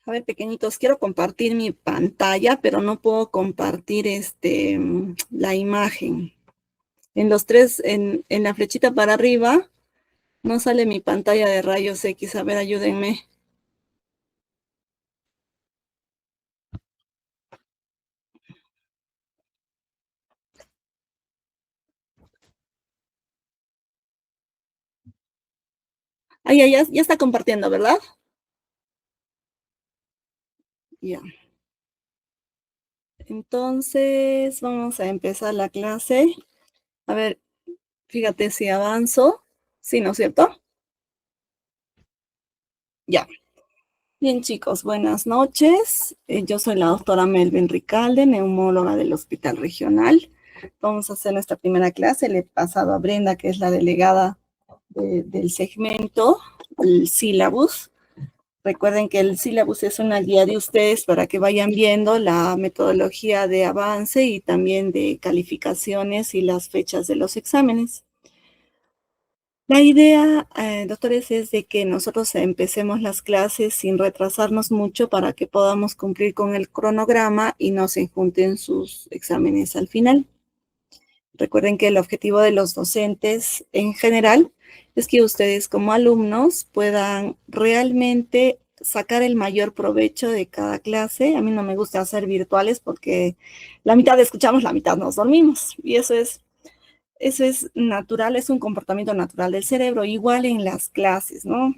A ver, pequeñitos, quiero compartir mi pantalla, pero no puedo compartir la imagen. En los tres, en la flechita para arriba, no sale mi pantalla de rayos X. A ver, ayúdenme. Ah, ya está compartiendo, ¿verdad? Ya. Entonces, vamos a empezar la clase. A ver, fíjate si avanzo. Sí, ¿no es cierto? Ya. Bien, chicos, buenas noches. Yo soy la doctora Melvin Ricalde, neumóloga del Hospital Regional. Vamos a hacer nuestra primera clase. Le he pasado a Brenda, que es la delegada del segmento, el sílabus. Recuerden que el sílabus es una guía de ustedes para que vayan viendo la metodología de avance y también de calificaciones y las fechas de los exámenes. La idea, doctores, es de que nosotros empecemos las clases sin retrasarnos mucho para que podamos cumplir con el cronograma y no se junten sus exámenes al final. Recuerden que el objetivo de los docentes en general es que ustedes como alumnos puedan realmente sacar el mayor provecho de cada clase. A mí no me gusta hacer virtuales porque la mitad escuchamos, la mitad nos dormimos y eso es natural, es un comportamiento natural del cerebro, igual en las clases, ¿no?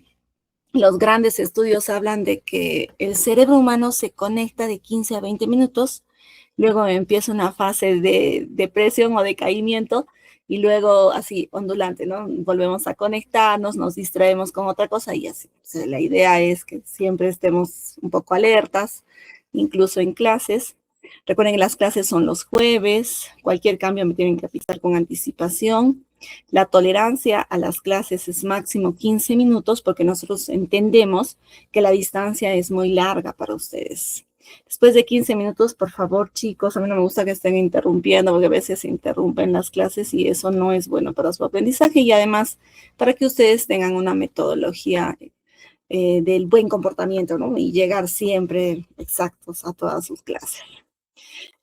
Los grandes estudios hablan de que el cerebro humano se conecta de 15 a 20 minutos, luego empieza una fase de depresión o decaimiento y luego así ondulante, ¿no? Volvemos a conectarnos, nos distraemos con otra cosa y así. O sea, la idea es que siempre estemos un poco alertas, incluso en clases. Recuerden que las clases son los jueves, cualquier cambio me tienen que avisar con anticipación. La tolerancia a las clases es máximo 15 minutos porque nosotros entendemos que la distancia es muy larga para ustedes. Después de 15 minutos, por favor, chicos, a mí no me gusta que estén interrumpiendo porque a veces se interrumpen las clases y eso no es bueno para su aprendizaje y además para que ustedes tengan una metodología del buen comportamiento, ¿no? Y llegar siempre exactos a todas sus clases.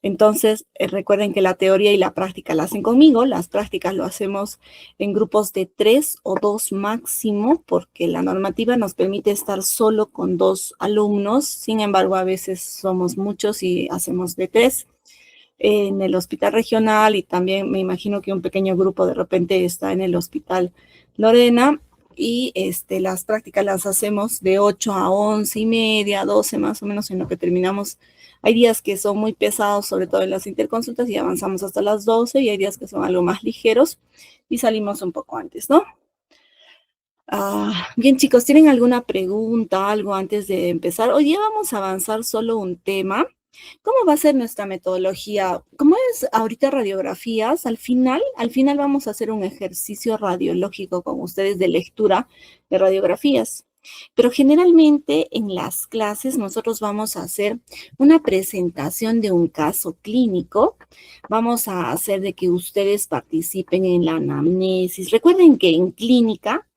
Entonces, recuerden que la teoría y la práctica la hacen conmigo. Las prácticas lo hacemos en grupos de 3 o 2 máximo, porque la normativa nos permite estar solo con 2 alumnos. Sin embargo, a veces somos muchos y hacemos de 3. En el hospital regional y también me imagino que un pequeño grupo de repente está en el hospital Lorena y las prácticas las hacemos de 8 a 11 y media, 12 más o menos en lo que terminamos. Hay días que son muy pesados, sobre todo en las interconsultas y avanzamos hasta las 12 y hay días que son algo más ligeros y salimos un poco antes, ¿no? Bien, chicos, ¿tienen alguna pregunta, algo antes de empezar? Hoy día vamos a avanzar solo un tema. ¿Cómo va a ser nuestra metodología? Como es ahorita radiografías, al final vamos a hacer un ejercicio radiológico con ustedes de lectura de radiografías. Pero generalmente en las clases nosotros vamos a hacer una presentación de un caso clínico. Vamos a hacer de que ustedes participen en la anamnesis. Recuerden que en clínica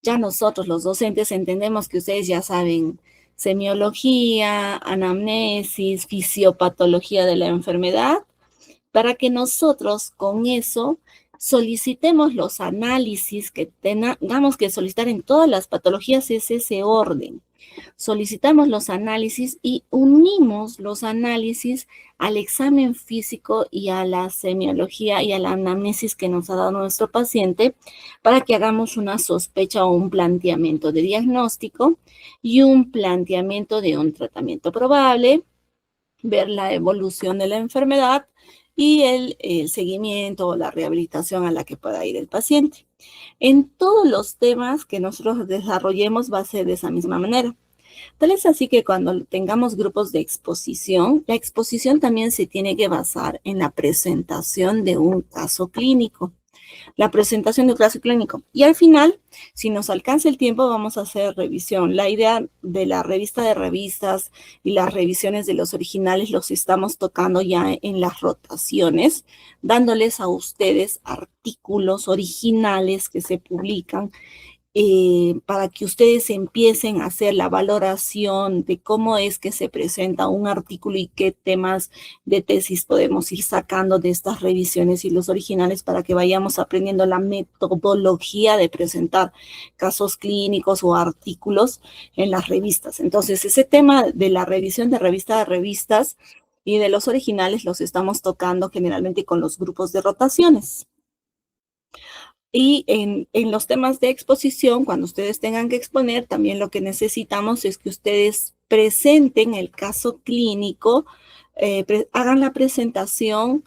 ya nosotros los docentes entendemos que ustedes ya saben semiología, anamnesis, fisiopatología de la enfermedad, para que nosotros con eso solicitemos los análisis que tengamos que solicitar en todas las patologías, es ese orden. Solicitamos los análisis y unimos los análisis al examen físico y a la semiología y a la anamnesis que nos ha dado nuestro paciente para que hagamos una sospecha o un planteamiento de diagnóstico y un planteamiento de un tratamiento probable, ver la evolución de la enfermedad y el seguimiento o la rehabilitación a la que pueda ir el paciente. En todos los temas que nosotros desarrollemos va a ser de esa misma manera. Tal es así que cuando tengamos grupos de exposición, la exposición también se tiene que basar en la presentación de un caso clínico. La presentación de un caso clínico. Y al final, si nos alcanza el tiempo, vamos a hacer revisión. La idea de la revista de revistas y las revisiones de los originales los estamos tocando ya en las rotaciones, dándoles a ustedes artículos originales que se publican para que ustedes empiecen a hacer la valoración de cómo es que se presenta un artículo y qué temas de tesis podemos ir sacando de estas revisiones y los originales para que vayamos aprendiendo la metodología de presentar casos clínicos o artículos en las revistas. Entonces, ese tema de la revisión de revista a revistas y de los originales los estamos tocando generalmente con los grupos de rotaciones. Y en los temas de exposición, cuando ustedes tengan que exponer, también lo que necesitamos es que ustedes presenten el caso clínico, hagan la presentación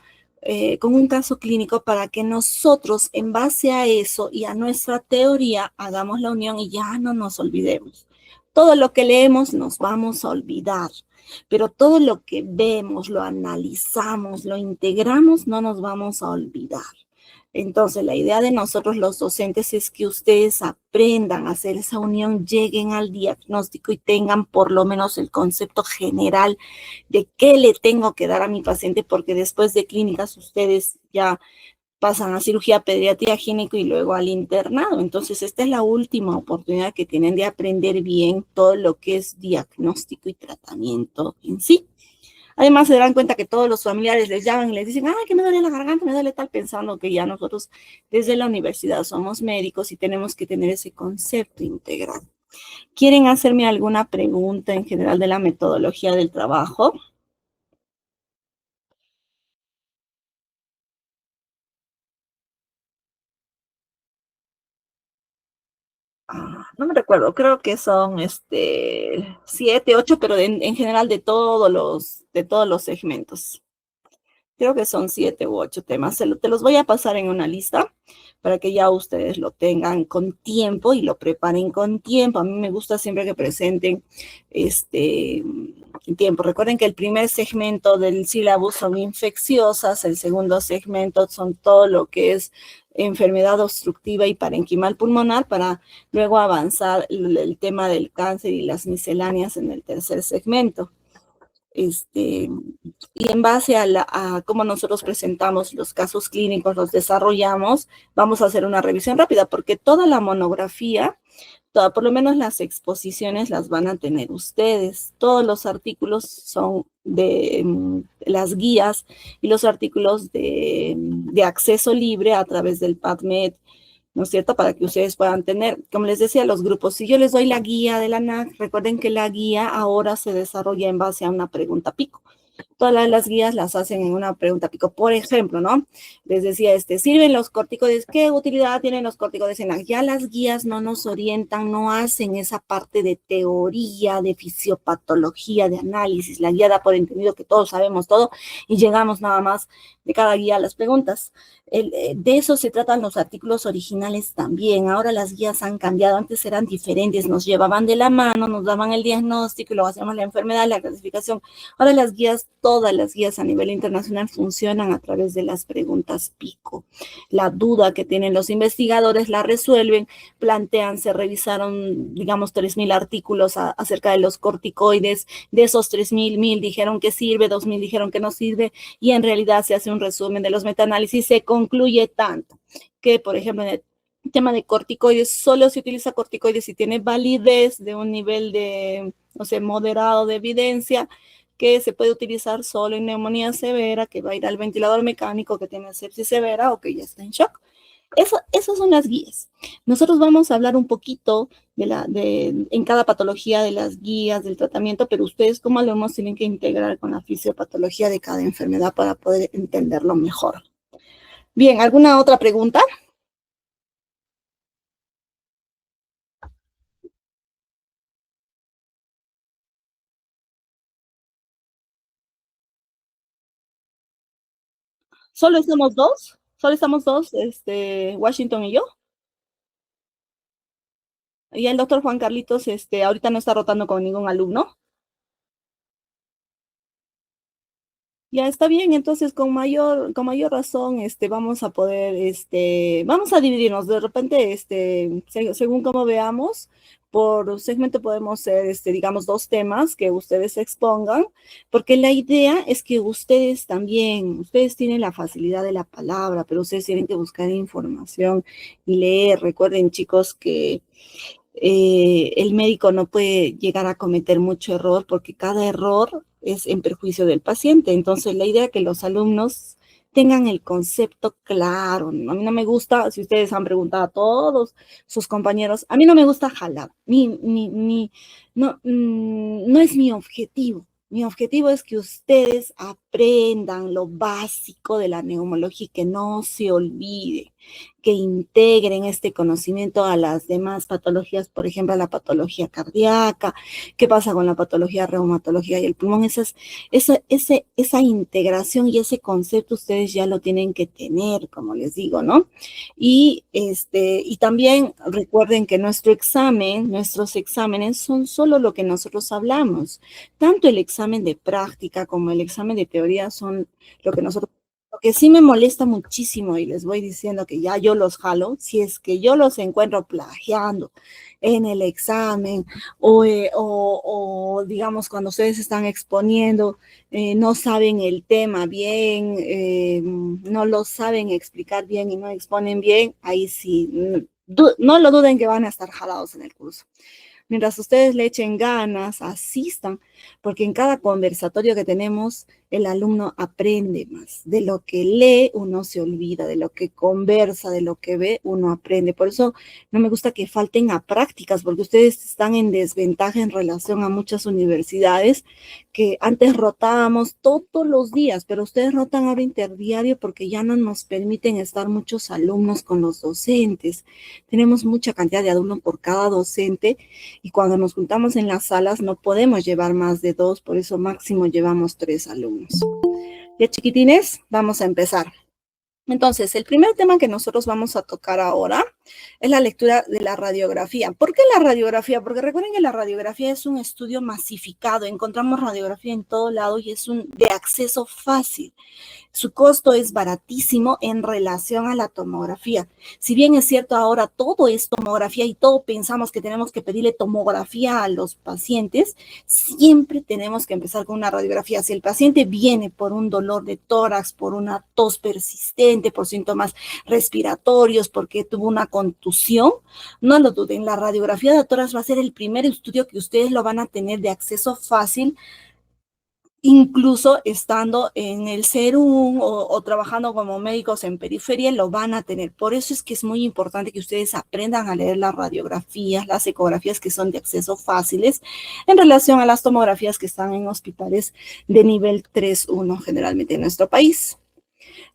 con un caso clínico para que nosotros, en base a eso y a nuestra teoría, hagamos la unión y ya no nos olvidemos. Todo lo que leemos nos vamos a olvidar, pero todo lo que vemos, lo analizamos, lo integramos, no nos vamos a olvidar. Entonces, la idea de nosotros los docentes es que ustedes aprendan a hacer esa unión, lleguen al diagnóstico y tengan por lo menos el concepto general de qué le tengo que dar a mi paciente, porque después de clínicas ustedes ya pasan a cirugía, pediatría, gineco y luego al internado. Entonces, esta es la última oportunidad que tienen de aprender bien todo lo que es diagnóstico y tratamiento en sí. Además, se dan cuenta que todos los familiares les llaman y les dicen, ay, que me duele la garganta, me duele tal, pensando que ya nosotros desde la universidad somos médicos y tenemos que tener ese concepto integral. ¿Quieren hacerme alguna pregunta en general de la metodología del trabajo? No me recuerdo, creo que son 7, 8, pero en general de todos los segmentos. Creo que son 7 u 8 temas. Te los voy a pasar en una lista para que ya ustedes lo tengan con tiempo y lo preparen con tiempo. A mí me gusta siempre que presenten en tiempo. Recuerden que el primer segmento del sílabus son infecciosas, el segundo segmento son todo lo que es enfermedad obstructiva y parenquimal pulmonar, para luego avanzar el tema del cáncer y las misceláneas en el tercer segmento. Y en base a cómo nosotros presentamos los casos clínicos, los desarrollamos, vamos a hacer una revisión rápida, porque toda la monografía, por lo menos las exposiciones las van a tener ustedes. Todos los artículos son de las guías y los artículos de acceso libre a través del PubMed, ¿no es cierto? Para que ustedes puedan tener, como les decía, los grupos. Si yo les doy la guía de la NAC, recuerden que la guía ahora se desarrolla en base a una pregunta pico. Todas las guías las hacen en una pregunta pico. Por ejemplo, ¿no? Les decía, ¿sirven los corticoides? ¿Qué utilidad tienen los corticoides en la guía? Ya las guías no nos orientan, no hacen esa parte de teoría, de fisiopatología, de análisis. La guía da por entendido que todos sabemos todo y llegamos nada más de cada guía a las preguntas. De eso se tratan los artículos originales también. Ahora las guías han cambiado, antes eran diferentes, nos llevaban de la mano, nos daban el diagnóstico y luego hacíamos la enfermedad, la clasificación. Ahora las guías, todas las guías a nivel internacional funcionan a través de las preguntas pico. La duda que tienen los investigadores la resuelven, plantean, se revisaron, digamos, 3,000 artículos acerca de los corticoides. De esos 3,000, 1,000 dijeron que sirve, 2,000 dijeron que no sirve, y en realidad se hace un resumen de los metaanálisis. Se concluye tanto que, por ejemplo, en el tema de corticoides, solo se utiliza corticoides si tiene validez de un nivel de, no sé, moderado de evidencia, que se puede utilizar solo en neumonía severa, que va a ir al ventilador mecánico, que tiene sepsis severa o que ya está en shock. Esas son las guías. Nosotros vamos a hablar un poquito en cada patología de las guías del tratamiento, pero ustedes como alumnos tienen que integrar con la fisiopatología de cada enfermedad para poder entenderlo mejor. Bien, ¿alguna otra pregunta? ¿Solo estamos dos? ¿Solo estamos dos, Washington y yo? Y el doctor Juan Carlitos, ahorita no está rotando con ningún alumno. Ya está bien, entonces con mayor razón, vamos a poder, vamos a dividirnos de repente, según como veamos, Por segmento podemos ser, digamos, 2 temas que ustedes expongan, porque la idea es que ustedes también, ustedes tienen la facilidad de la palabra, pero ustedes tienen que buscar información y leer. Recuerden, chicos, que el médico no puede llegar a cometer mucho error porque cada error es en perjuicio del paciente. Entonces, la idea es que los alumnos tengan el concepto claro. A mí no me gusta, si ustedes han preguntado a todos sus compañeros, a mí no me gusta jalar, no, no es mi objetivo. Mi objetivo es que ustedes aprendan lo básico de la neumología y que no se olvide, que integren este conocimiento a las demás patologías, por ejemplo, a la patología cardíaca, qué pasa con la patología reumatológica y el pulmón. Esa integración y ese concepto ustedes ya lo tienen que tener, como les digo, ¿no? Y también recuerden que nuestros exámenes son solo lo que nosotros hablamos. Tanto el examen de práctica como el examen de teoría son lo que nosotros. Lo que sí me molesta muchísimo, y les voy diciendo que ya yo los jalo, si es que yo los encuentro plagiando en el examen o digamos cuando ustedes están exponiendo, no saben el tema bien, no lo saben explicar bien y no exponen bien, ahí sí, no lo duden que van a estar jalados en el curso. Mientras ustedes le echen ganas, asistan, porque en cada conversatorio que tenemos, el alumno aprende más. De lo que lee, uno se olvida, de lo que conversa, de lo que ve, uno aprende. Por eso no me gusta que falten a prácticas, porque ustedes están en desventaja en relación a muchas universidades que antes rotábamos todos los días, pero ustedes rotan ahora interdiario porque ya no nos permiten estar muchos alumnos con los docentes. Tenemos mucha cantidad de alumnos por cada docente y cuando nos juntamos en las salas no podemos llevar más de 2, por eso máximo llevamos 3 alumnos. Ya, chiquitines, vamos a empezar. Entonces, el primer tema que nosotros vamos a tocar ahora es la lectura de la radiografía. ¿Por qué la radiografía? Porque recuerden que la radiografía es un estudio masificado. Encontramos radiografía en todo lado y es de acceso fácil. Su costo es baratísimo en relación a la tomografía. Si bien es cierto ahora todo es tomografía y todo pensamos que tenemos que pedirle tomografía a los pacientes, siempre tenemos que empezar con una radiografía. Si el paciente viene por un dolor de tórax, por una tos persistente, por síntomas respiratorios, porque tuvo una contusión, no lo duden, la radiografía de tórax va a ser el primer estudio que ustedes lo van a tener de acceso fácil, incluso estando en el CERUM o trabajando como médicos en periferia, lo van a tener. Por eso es que es muy importante que ustedes aprendan a leer las radiografías, las ecografías que son de acceso fáciles, en relación a las tomografías que están en hospitales de nivel 3-1 generalmente en nuestro país.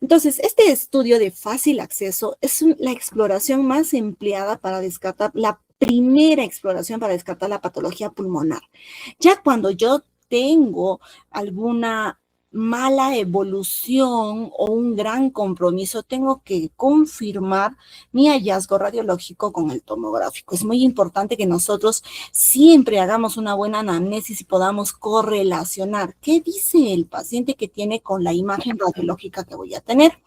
Entonces, este estudio de fácil acceso es la exploración más empleada para descartar, la primera exploración para descartar la patología pulmonar. Ya cuando yo tengo alguna mala evolución o un gran compromiso, tengo que confirmar mi hallazgo radiológico con el tomográfico. Es muy importante que nosotros siempre hagamos una buena anamnesis y podamos correlacionar qué dice el paciente que tiene con la imagen radiológica que voy a tener.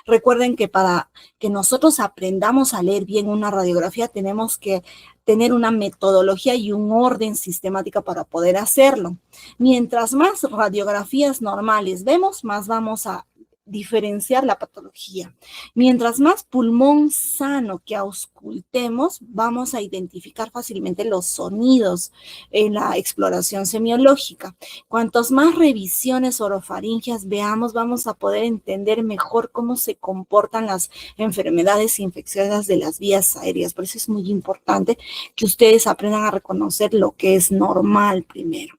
Recuerden que para que nosotros aprendamos a leer bien una radiografía, tenemos que tener una metodología y un orden sistemático para poder hacerlo. Mientras más radiografías normales vemos, más vamos a diferenciar la patología. Mientras más pulmón sano que auscultemos, vamos a identificar fácilmente los sonidos en la exploración semiológica. Cuantos más revisiones orofaringias veamos, vamos a poder entender mejor cómo se comportan las enfermedades infecciosas de las vías aéreas. Por eso es muy importante que ustedes aprendan a reconocer lo que es normal primero.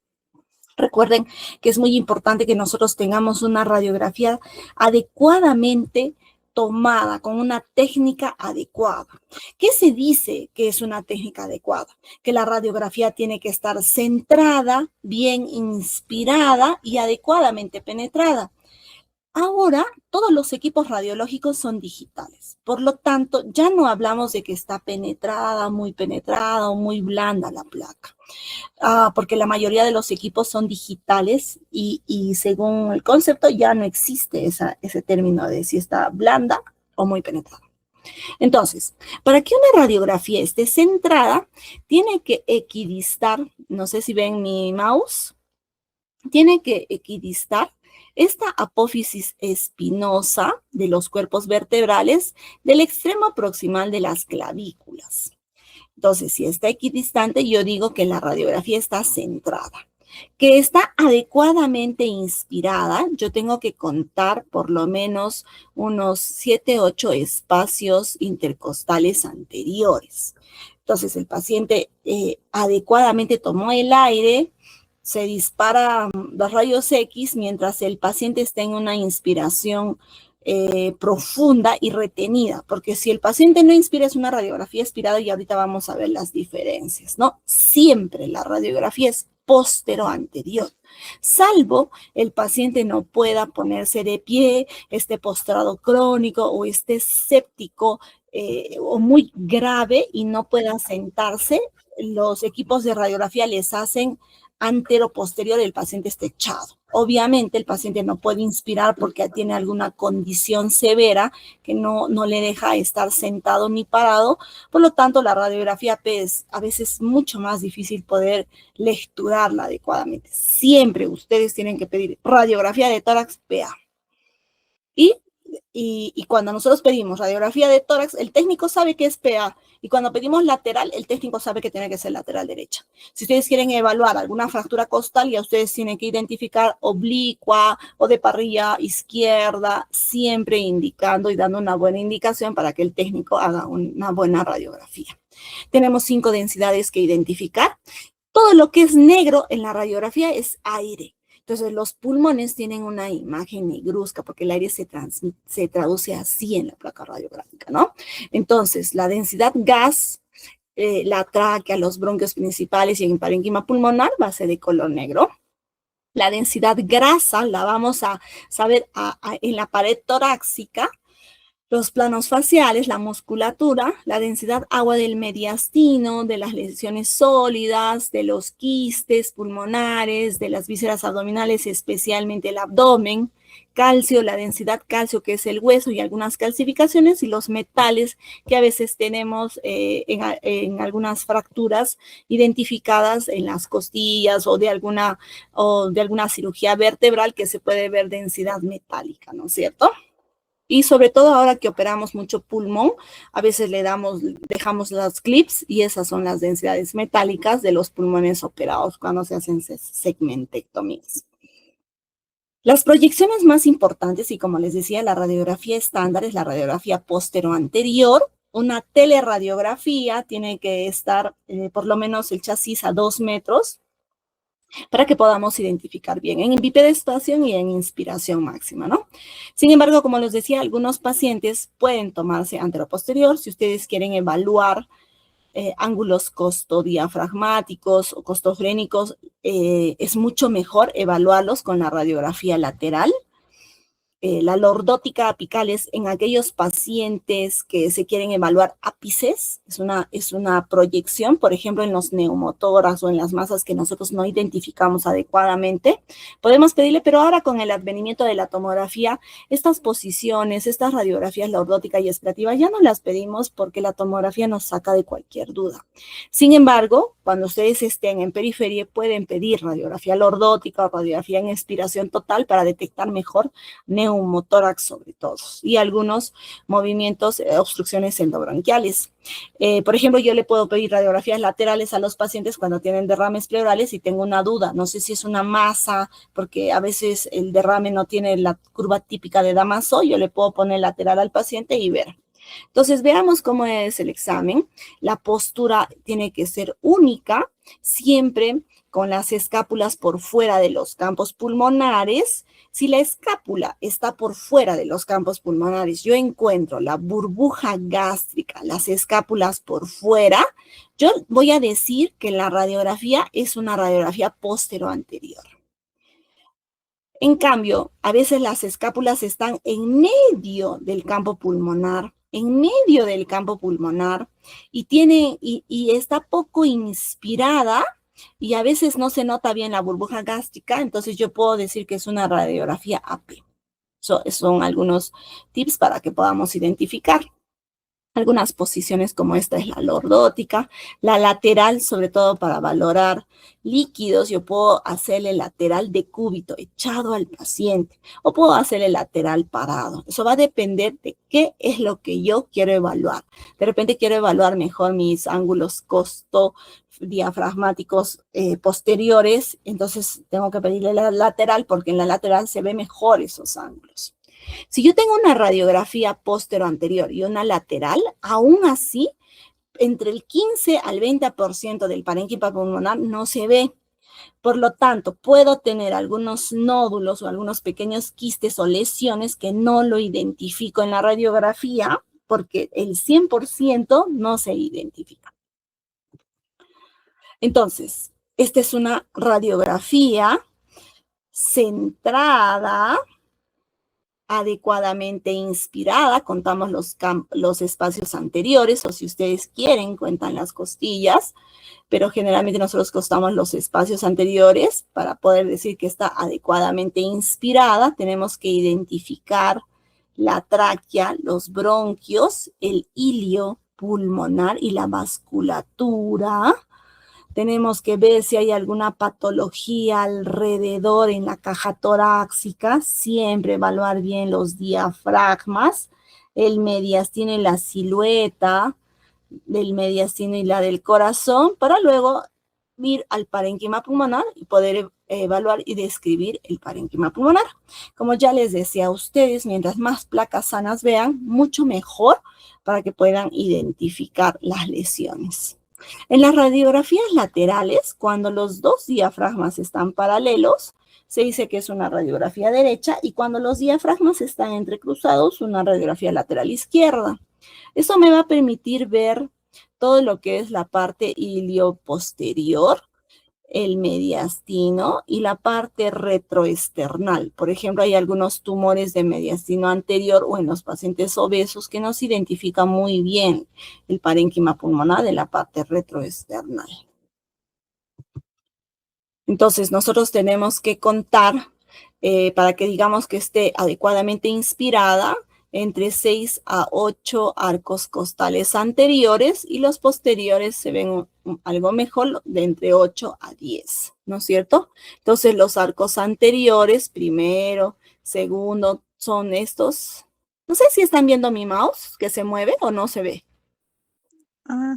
Recuerden que es muy importante que nosotros tengamos una radiografía adecuadamente tomada, con una técnica adecuada. ¿Qué se dice que es una técnica adecuada? Que la radiografía tiene que estar centrada, bien inspirada y adecuadamente penetrada. Ahora, todos los equipos radiológicos son digitales. Por lo tanto, ya no hablamos de que está penetrada o muy blanda la placa. Porque la mayoría de los equipos son digitales y según el concepto ya no existe ese término de si está blanda o muy penetrada. Entonces, para que una radiografía esté centrada, tiene que equidistar, no sé si ven mi mouse, tiene que equidistar esta apófisis espinosa de los cuerpos vertebrales del extremo proximal de las clavículas. Entonces, si está equidistante, yo digo que la radiografía está centrada. Que está adecuadamente inspirada, yo tengo que contar por lo menos unos 7, 8 espacios intercostales anteriores. Entonces, el paciente adecuadamente tomó el aire, se dispara los rayos X mientras el paciente está en una inspiración profunda y retenida, porque si el paciente no inspira es una radiografía expirada y ahorita vamos a ver las diferencias, ¿no? Siempre la radiografía es postero-anterior, salvo el paciente no pueda ponerse de pie, esté postrado crónico o esté séptico o muy grave y no pueda sentarse, los equipos de radiografía les hacen antero-posterior, el paciente está echado. Obviamente el paciente no puede inspirar porque tiene alguna condición severa que no le deja estar sentado ni parado, por lo tanto la radiografía P es a veces mucho más difícil poder lecturarla adecuadamente. Siempre ustedes tienen que pedir radiografía de tórax PA. Y cuando nosotros pedimos radiografía de tórax, el técnico sabe que es PA. Y cuando pedimos lateral, el técnico sabe que tiene que ser lateral derecha. Si ustedes quieren evaluar alguna fractura costal, ya ustedes tienen que identificar oblicua o de parrilla izquierda, siempre indicando y dando una buena indicación para que el técnico haga una buena radiografía. Tenemos 5 densidades que identificar. Todo lo que es negro en la radiografía es aire. Entonces, los pulmones tienen una imagen negruzca porque el aire se traduce así en la placa radiográfica, ¿no? Entonces, la densidad gas, la tráquea, los bronquios principales y el parénquima pulmonar va a ser de color negro. La densidad grasa la vamos a saber en la pared torácica, los planos faciales, la musculatura, la densidad agua del mediastino, de las lesiones sólidas, de los quistes pulmonares, de las vísceras abdominales, especialmente el abdomen, calcio, la densidad calcio que es el hueso y algunas calcificaciones y los metales que a veces tenemos en algunas fracturas identificadas en las costillas o de alguna cirugía vertebral que se puede ver densidad metálica, ¿no es cierto? Y sobre todo ahora que operamos mucho pulmón, a veces dejamos las clips y esas son las densidades metálicas de los pulmones operados cuando se hacen segmentectomías. Las proyecciones más importantes, y como les decía, la radiografía estándar es la radiografía postero-anterior. Una teleradiografía tiene que estar por lo menos el chasis a 2 metros para que podamos identificar bien en bipedestación y en inspiración máxima, ¿no? Sin embargo, como les decía, algunos pacientes pueden tomarse anteroposterior si ustedes quieren evaluar ángulos costodiafragmáticos o costoglénicos, es mucho mejor evaluarlos con la radiografía lateral. La lordótica apical es en aquellos pacientes que se quieren evaluar ápices, es una proyección, por ejemplo, en los neumotórax o en las masas que nosotros no identificamos adecuadamente. Podemos pedirle, pero ahora con el advenimiento de la tomografía, estas posiciones, estas radiografías lordótica y aspirativa, ya no las pedimos porque la tomografía nos saca de cualquier duda. Sin embargo, cuando ustedes estén en periferia, pueden pedir radiografía lordótica o radiografía en expiración total para detectar mejor neumotórax sobre todo, y algunos movimientos, obstrucciones endobronquiales. Por ejemplo, yo le puedo pedir radiografías laterales a los pacientes cuando tienen derrames pleurales y tengo una duda, no sé si es una masa, porque a veces el derrame no tiene la curva típica de Damaso, yo le puedo poner lateral al paciente y ver. Entonces, veamos cómo es el examen. La postura tiene que ser única, siempre con las escápulas por fuera de los campos pulmonares. Si la escápula está por fuera de los campos pulmonares, yo encuentro la burbuja gástrica, las escápulas por fuera, yo voy a decir que la radiografía es una radiografía postero-anterior. En cambio, a veces las escápulas están en medio del campo pulmonar, y está poco inspirada y a veces no se nota bien la burbuja gástrica, entonces yo puedo decir que es una radiografía AP. Son algunos tips para que podamos identificar. Algunas posiciones como esta es la lordótica, la lateral, sobre todo para valorar líquidos, yo puedo hacerle lateral decúbito, echado al paciente, o puedo hacerle lateral parado. Eso va a depender de qué es lo que yo quiero evaluar. De repente quiero evaluar mejor mis ángulos diafragmáticos posteriores, entonces tengo que pedirle la lateral porque en la lateral se ve mejor esos ángulos. Si yo tengo una radiografía póstero-anterior y una lateral, aún así, entre el 15 al 20% del parénquima pulmonar no se ve. Por lo tanto, puedo tener algunos nódulos o algunos pequeños quistes o lesiones que no lo identifico en la radiografía porque el 100% no se identifica. Entonces, esta es una radiografía centrada, adecuadamente inspirada, contamos los espacios anteriores, o si ustedes quieren, cuentan las costillas, pero generalmente nosotros contamos los espacios anteriores para poder decir que está adecuadamente inspirada. Tenemos que identificar la tráquea, los bronquios, el hilio pulmonar y la vasculatura. Tenemos que ver si hay alguna patología alrededor en la caja torácica, siempre evaluar bien los diafragmas, el mediastino y la silueta del mediastino y la del corazón, para luego ir al parénquima pulmonar y poder evaluar y describir el parénquima pulmonar. Como ya les decía a ustedes, mientras más placas sanas vean, mucho mejor para que puedan identificar las lesiones. En las radiografías laterales, cuando los dos diafragmas están paralelos, se dice que es una radiografía derecha, y cuando los diafragmas están entrecruzados, una radiografía lateral izquierda. Eso me va a permitir ver todo lo que es la parte ilioposterior, el mediastino y la parte retroesternal. Por ejemplo, hay algunos tumores de mediastino anterior o en los pacientes obesos que no se identifica muy bien el parénquima pulmonar de la parte retroesternal. Entonces, nosotros tenemos que contar para que digamos que esté adecuadamente inspirada entre 6 a 8 arcos costales anteriores, y los posteriores se ven algo mejor de entre 8 a 10, ¿no es cierto? Entonces los arcos anteriores, primero, segundo, son estos. No sé si están viendo mi mouse, que se mueve o no se ve.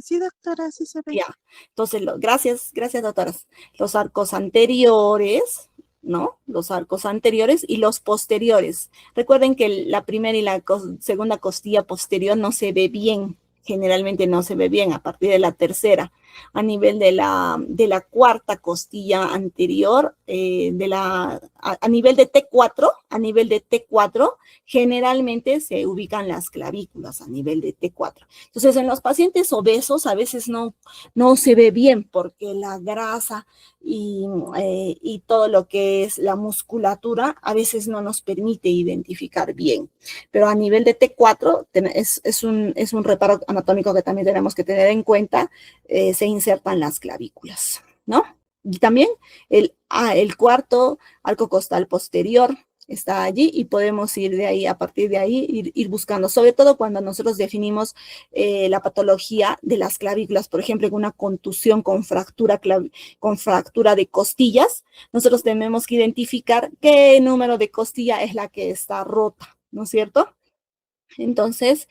Sí, doctora, sí se ve. Ya, entonces, gracias, doctoras. Los arcos anteriores, ¿no? Los arcos anteriores y los posteriores. Recuerden que la primera y la segunda costilla posterior no se ve bien, generalmente no se ve bien a partir de la tercera. A nivel de la cuarta costilla anterior, a nivel de T4, generalmente se ubican las clavículas a nivel de T4. Entonces, en los pacientes obesos a veces no se ve bien porque la grasa y todo lo que es la musculatura a veces no nos permite identificar bien. Pero a nivel de T4 es un reparo anatómico que también tenemos que tener en cuenta. Se insertan las clavículas, ¿no? Y también el cuarto arco costal posterior está allí, y podemos ir de ahí, a partir de ahí, ir buscando, sobre todo cuando nosotros definimos la patología de las clavículas, por ejemplo, en una contusión con fractura de costillas, nosotros tenemos que identificar qué número de costilla es la que está rota, ¿no es cierto? Entonces,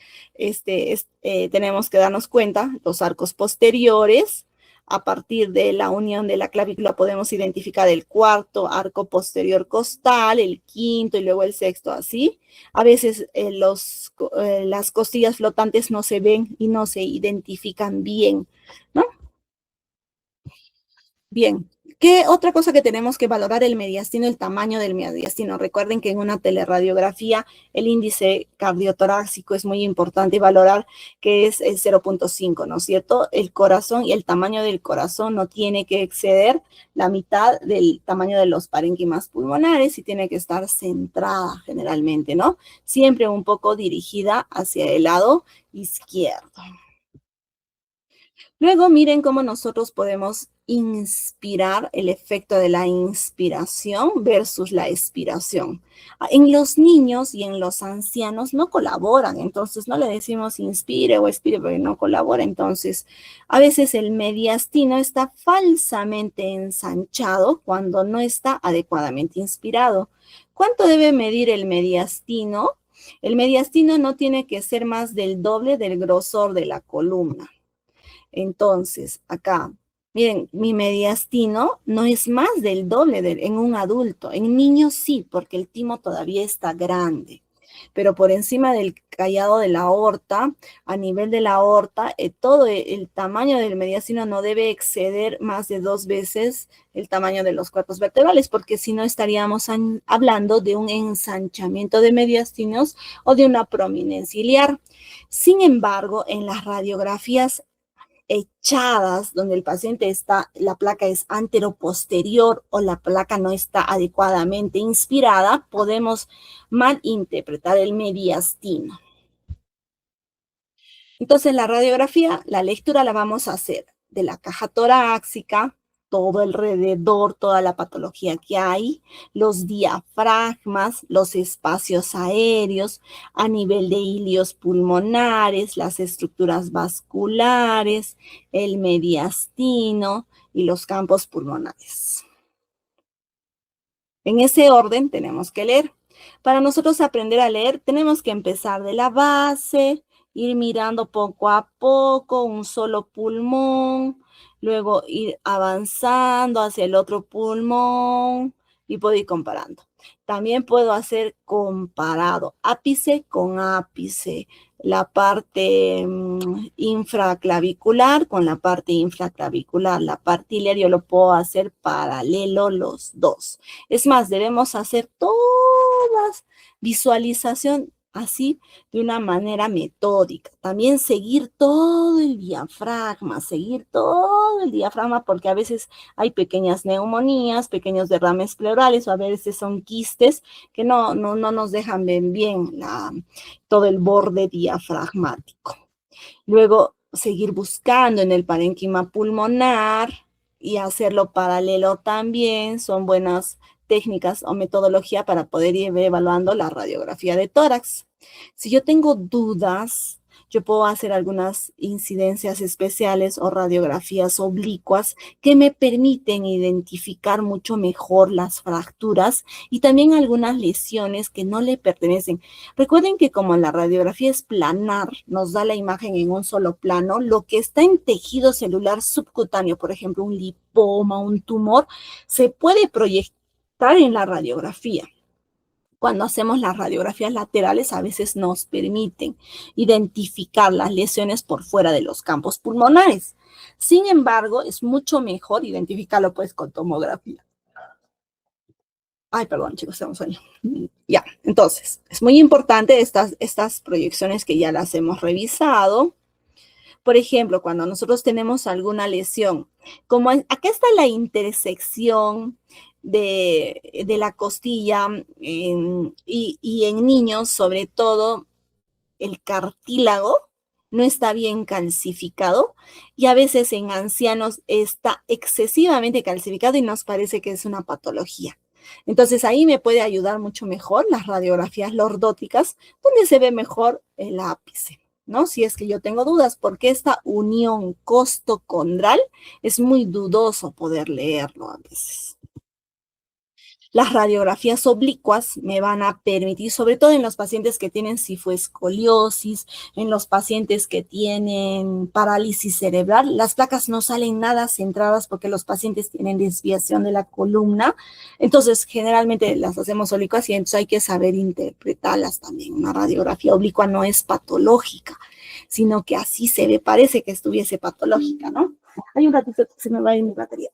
tenemos que darnos cuenta, los arcos posteriores, a partir de la unión de la clavícula podemos identificar el cuarto arco posterior costal, el quinto y luego el sexto, así. A veces las costillas flotantes no se ven y no se identifican bien, ¿no? Bien. ¿Qué otra cosa que tenemos que valorar? El mediastino, el tamaño del mediastino. Recuerden que en una teleradiografía el índice cardiotorácico es muy importante valorar, que es el 0.5, ¿no es cierto? El corazón y el tamaño del corazón no tiene que exceder la mitad del tamaño de los parénquimas pulmonares y tiene que estar centrada generalmente, ¿no? Siempre un poco dirigida hacia el lado izquierdo. Luego miren cómo nosotros podemos inspirar, el efecto de la inspiración versus la expiración. En los niños y en los ancianos no colaboran, entonces no le decimos inspire o expire porque no colabora. Entonces, a veces el mediastino está falsamente ensanchado cuando no está adecuadamente inspirado. ¿Cuánto debe medir el mediastino? El mediastino no tiene que ser más del doble del grosor de la columna. Entonces, acá, miren, mi mediastino no es más del doble en un adulto. En niños sí, porque el timo todavía está grande. Pero por encima del callado de la aorta, a nivel de la aorta, todo el tamaño del mediastino no debe exceder más de 2 veces el tamaño de los cuerpos vertebrales, porque si no estaríamos hablando de un ensanchamiento de mediastinos o de una prominencia iliar. Sin embargo, en las radiografías echadas, donde el paciente está, la placa es anteroposterior o la placa no está adecuadamente inspirada, podemos malinterpretar el mediastino. Entonces, la radiografía, la lectura la vamos a hacer de la caja torácica, todo alrededor, toda la patología que hay, los diafragmas, los espacios aéreos, a nivel de ilios pulmonares, las estructuras vasculares, el mediastino y los campos pulmonares. En ese orden tenemos que leer. Para nosotros aprender a leer, tenemos que empezar de la base, ir mirando poco a poco un solo pulmón, luego ir avanzando hacia el otro pulmón y puedo ir comparando. También puedo hacer comparado, ápice con ápice, la parte infraclavicular con la parte infraclavicular, la parte iliar yo lo puedo hacer paralelo los dos. Es más, debemos hacer todas visualización así de una manera metódica. También seguir todo el diafragma, porque a veces hay pequeñas neumonías, pequeños derrames pleurales o a veces son quistes que no nos dejan ver bien todo el borde diafragmático. Luego seguir buscando en el parénquima pulmonar y hacerlo paralelo también. Son buenas técnicas o metodología para poder ir evaluando la radiografía de tórax. Si yo tengo dudas, yo puedo hacer algunas incidencias especiales o radiografías oblicuas que me permiten identificar mucho mejor las fracturas y también algunas lesiones que no le pertenecen. Recuerden que como la radiografía es planar, nos da la imagen en un solo plano, lo que está en tejido celular subcutáneo, por ejemplo, un lipoma, un tumor, se puede proyectar en la radiografía. Cuando hacemos las radiografías laterales, a veces nos permiten identificar las lesiones por fuera de los campos pulmonares. Sin embargo, es mucho mejor identificarlo pues con tomografía. Ay, perdón, chicos, tengo sueño. Ya, entonces, es muy importante estas proyecciones que ya las hemos revisado. Por ejemplo, cuando nosotros tenemos alguna lesión, como acá está la intersección de la costilla y en niños, sobre todo, el cartílago no está bien calcificado y a veces en ancianos está excesivamente calcificado y nos parece que es una patología. Entonces ahí me puede ayudar mucho mejor las radiografías lordóticas, donde se ve mejor el ápice, ¿no? Si es que yo tengo dudas, porque esta unión costocondral es muy dudoso poder leerlo a veces. Las radiografías oblicuas me van a permitir, sobre todo en los pacientes que tienen cifoescoliosis, en los pacientes que tienen parálisis cerebral, las placas no salen nada centradas porque los pacientes tienen desviación de la columna. Entonces, generalmente las hacemos oblicuas y entonces hay que saber interpretarlas también. Una radiografía oblicua no es patológica, sino que así se ve, parece que estuviese patológica, ¿no? Hay un ratito que se me va a ir mi batería.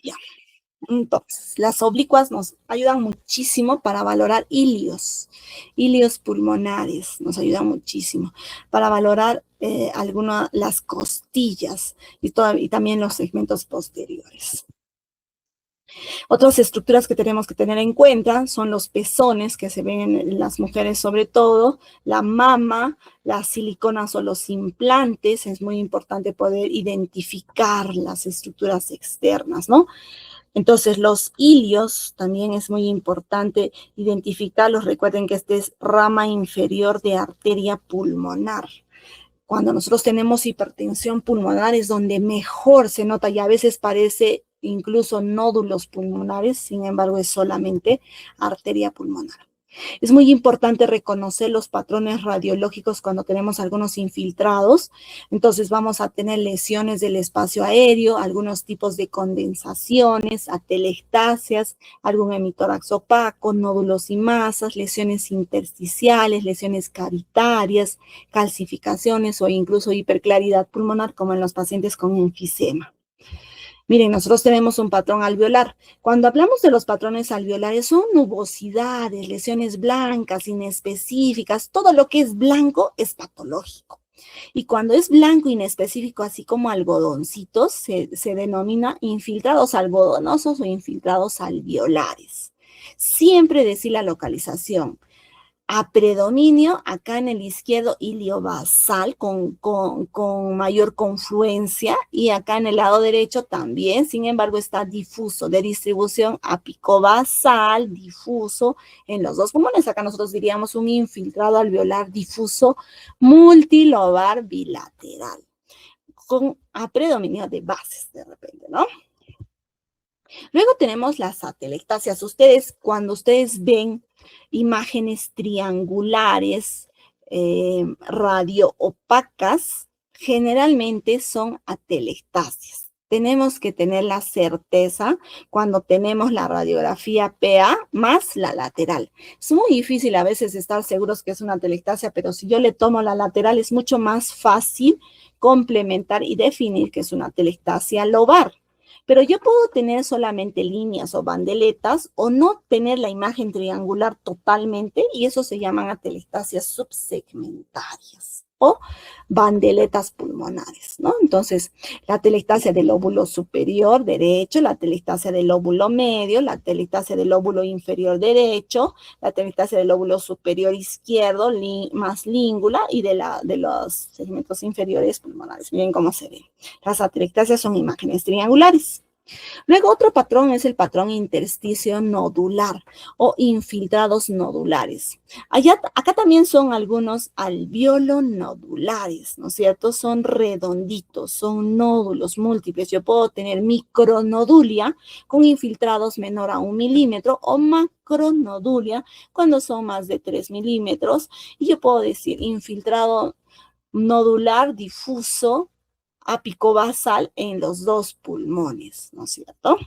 Ya. Entonces, las oblicuas nos ayudan muchísimo para valorar ilios pulmonares, nos ayudan muchísimo para valorar las costillas y también los segmentos posteriores. Otras estructuras que tenemos que tener en cuenta son los pezones, que se ven en las mujeres sobre todo, la mama, las siliconas o los implantes. Es muy importante poder identificar las estructuras externas, ¿no? Entonces, los ilios también es muy importante identificarlos. Recuerden que este es rama inferior de arteria pulmonar. Cuando nosotros tenemos hipertensión pulmonar es donde mejor se nota y a veces parece incluso nódulos pulmonares, sin embargo es solamente arteria pulmonar. Es muy importante reconocer los patrones radiológicos cuando tenemos algunos infiltrados. Entonces vamos a tener lesiones del espacio aéreo, algunos tipos de condensaciones, atelectasias, algún hemitórax opaco, nódulos y masas, lesiones intersticiales, lesiones cavitarias, calcificaciones o incluso hiperclaridad pulmonar, como en los pacientes con enfisema. Miren, nosotros tenemos un patrón alveolar. Cuando hablamos de los patrones alveolares, son nubosidades, lesiones blancas, inespecíficas. Todo lo que es blanco es patológico. Y cuando es blanco inespecífico, así como algodoncitos, se denomina infiltrados algodonosos o infiltrados alveolares. Siempre decir la localización. A predominio acá en el izquierdo iliobasal con mayor confluencia y acá en el lado derecho también, sin embargo está difuso, de distribución apicobasal, difuso en los dos pulmones. Acá nosotros diríamos un infiltrado alveolar difuso multilobar bilateral, con a predominio de bases de repente, ¿no? Luego tenemos las atelectasias. Cuando ustedes ven imágenes triangulares, radio opacas, generalmente son atelectasias. Tenemos que tener la certeza cuando tenemos la radiografía PA más la lateral. Es muy difícil a veces estar seguros que es una atelectasia, pero si yo le tomo la lateral es mucho más fácil complementar y definir que es una atelectasia lobar. Pero yo puedo tener solamente líneas o bandeletas o no tener la imagen triangular totalmente y eso se llaman atelectasias subsegmentarias o bandeletas pulmonares, ¿no? Entonces, la atelectasia del lóbulo superior derecho, la atelectasia del lóbulo medio, la atelectasia del lóbulo inferior derecho, la atelectasia del lóbulo superior izquierdo, más língula y de los segmentos inferiores pulmonares. Miren cómo se ven. Las atelectasias son imágenes triangulares. Luego otro patrón es el patrón intersticio nodular o infiltrados nodulares. Acá también son algunos alveolo-nodulares, ¿no es cierto? Son redonditos, son nódulos múltiples. Yo puedo tener micronodulia con infiltrados menor a 1 milímetro o macronodulia cuando son más de 3 milímetros. Y yo puedo decir infiltrado nodular difuso apicobasal en los dos pulmones, ¿no es cierto?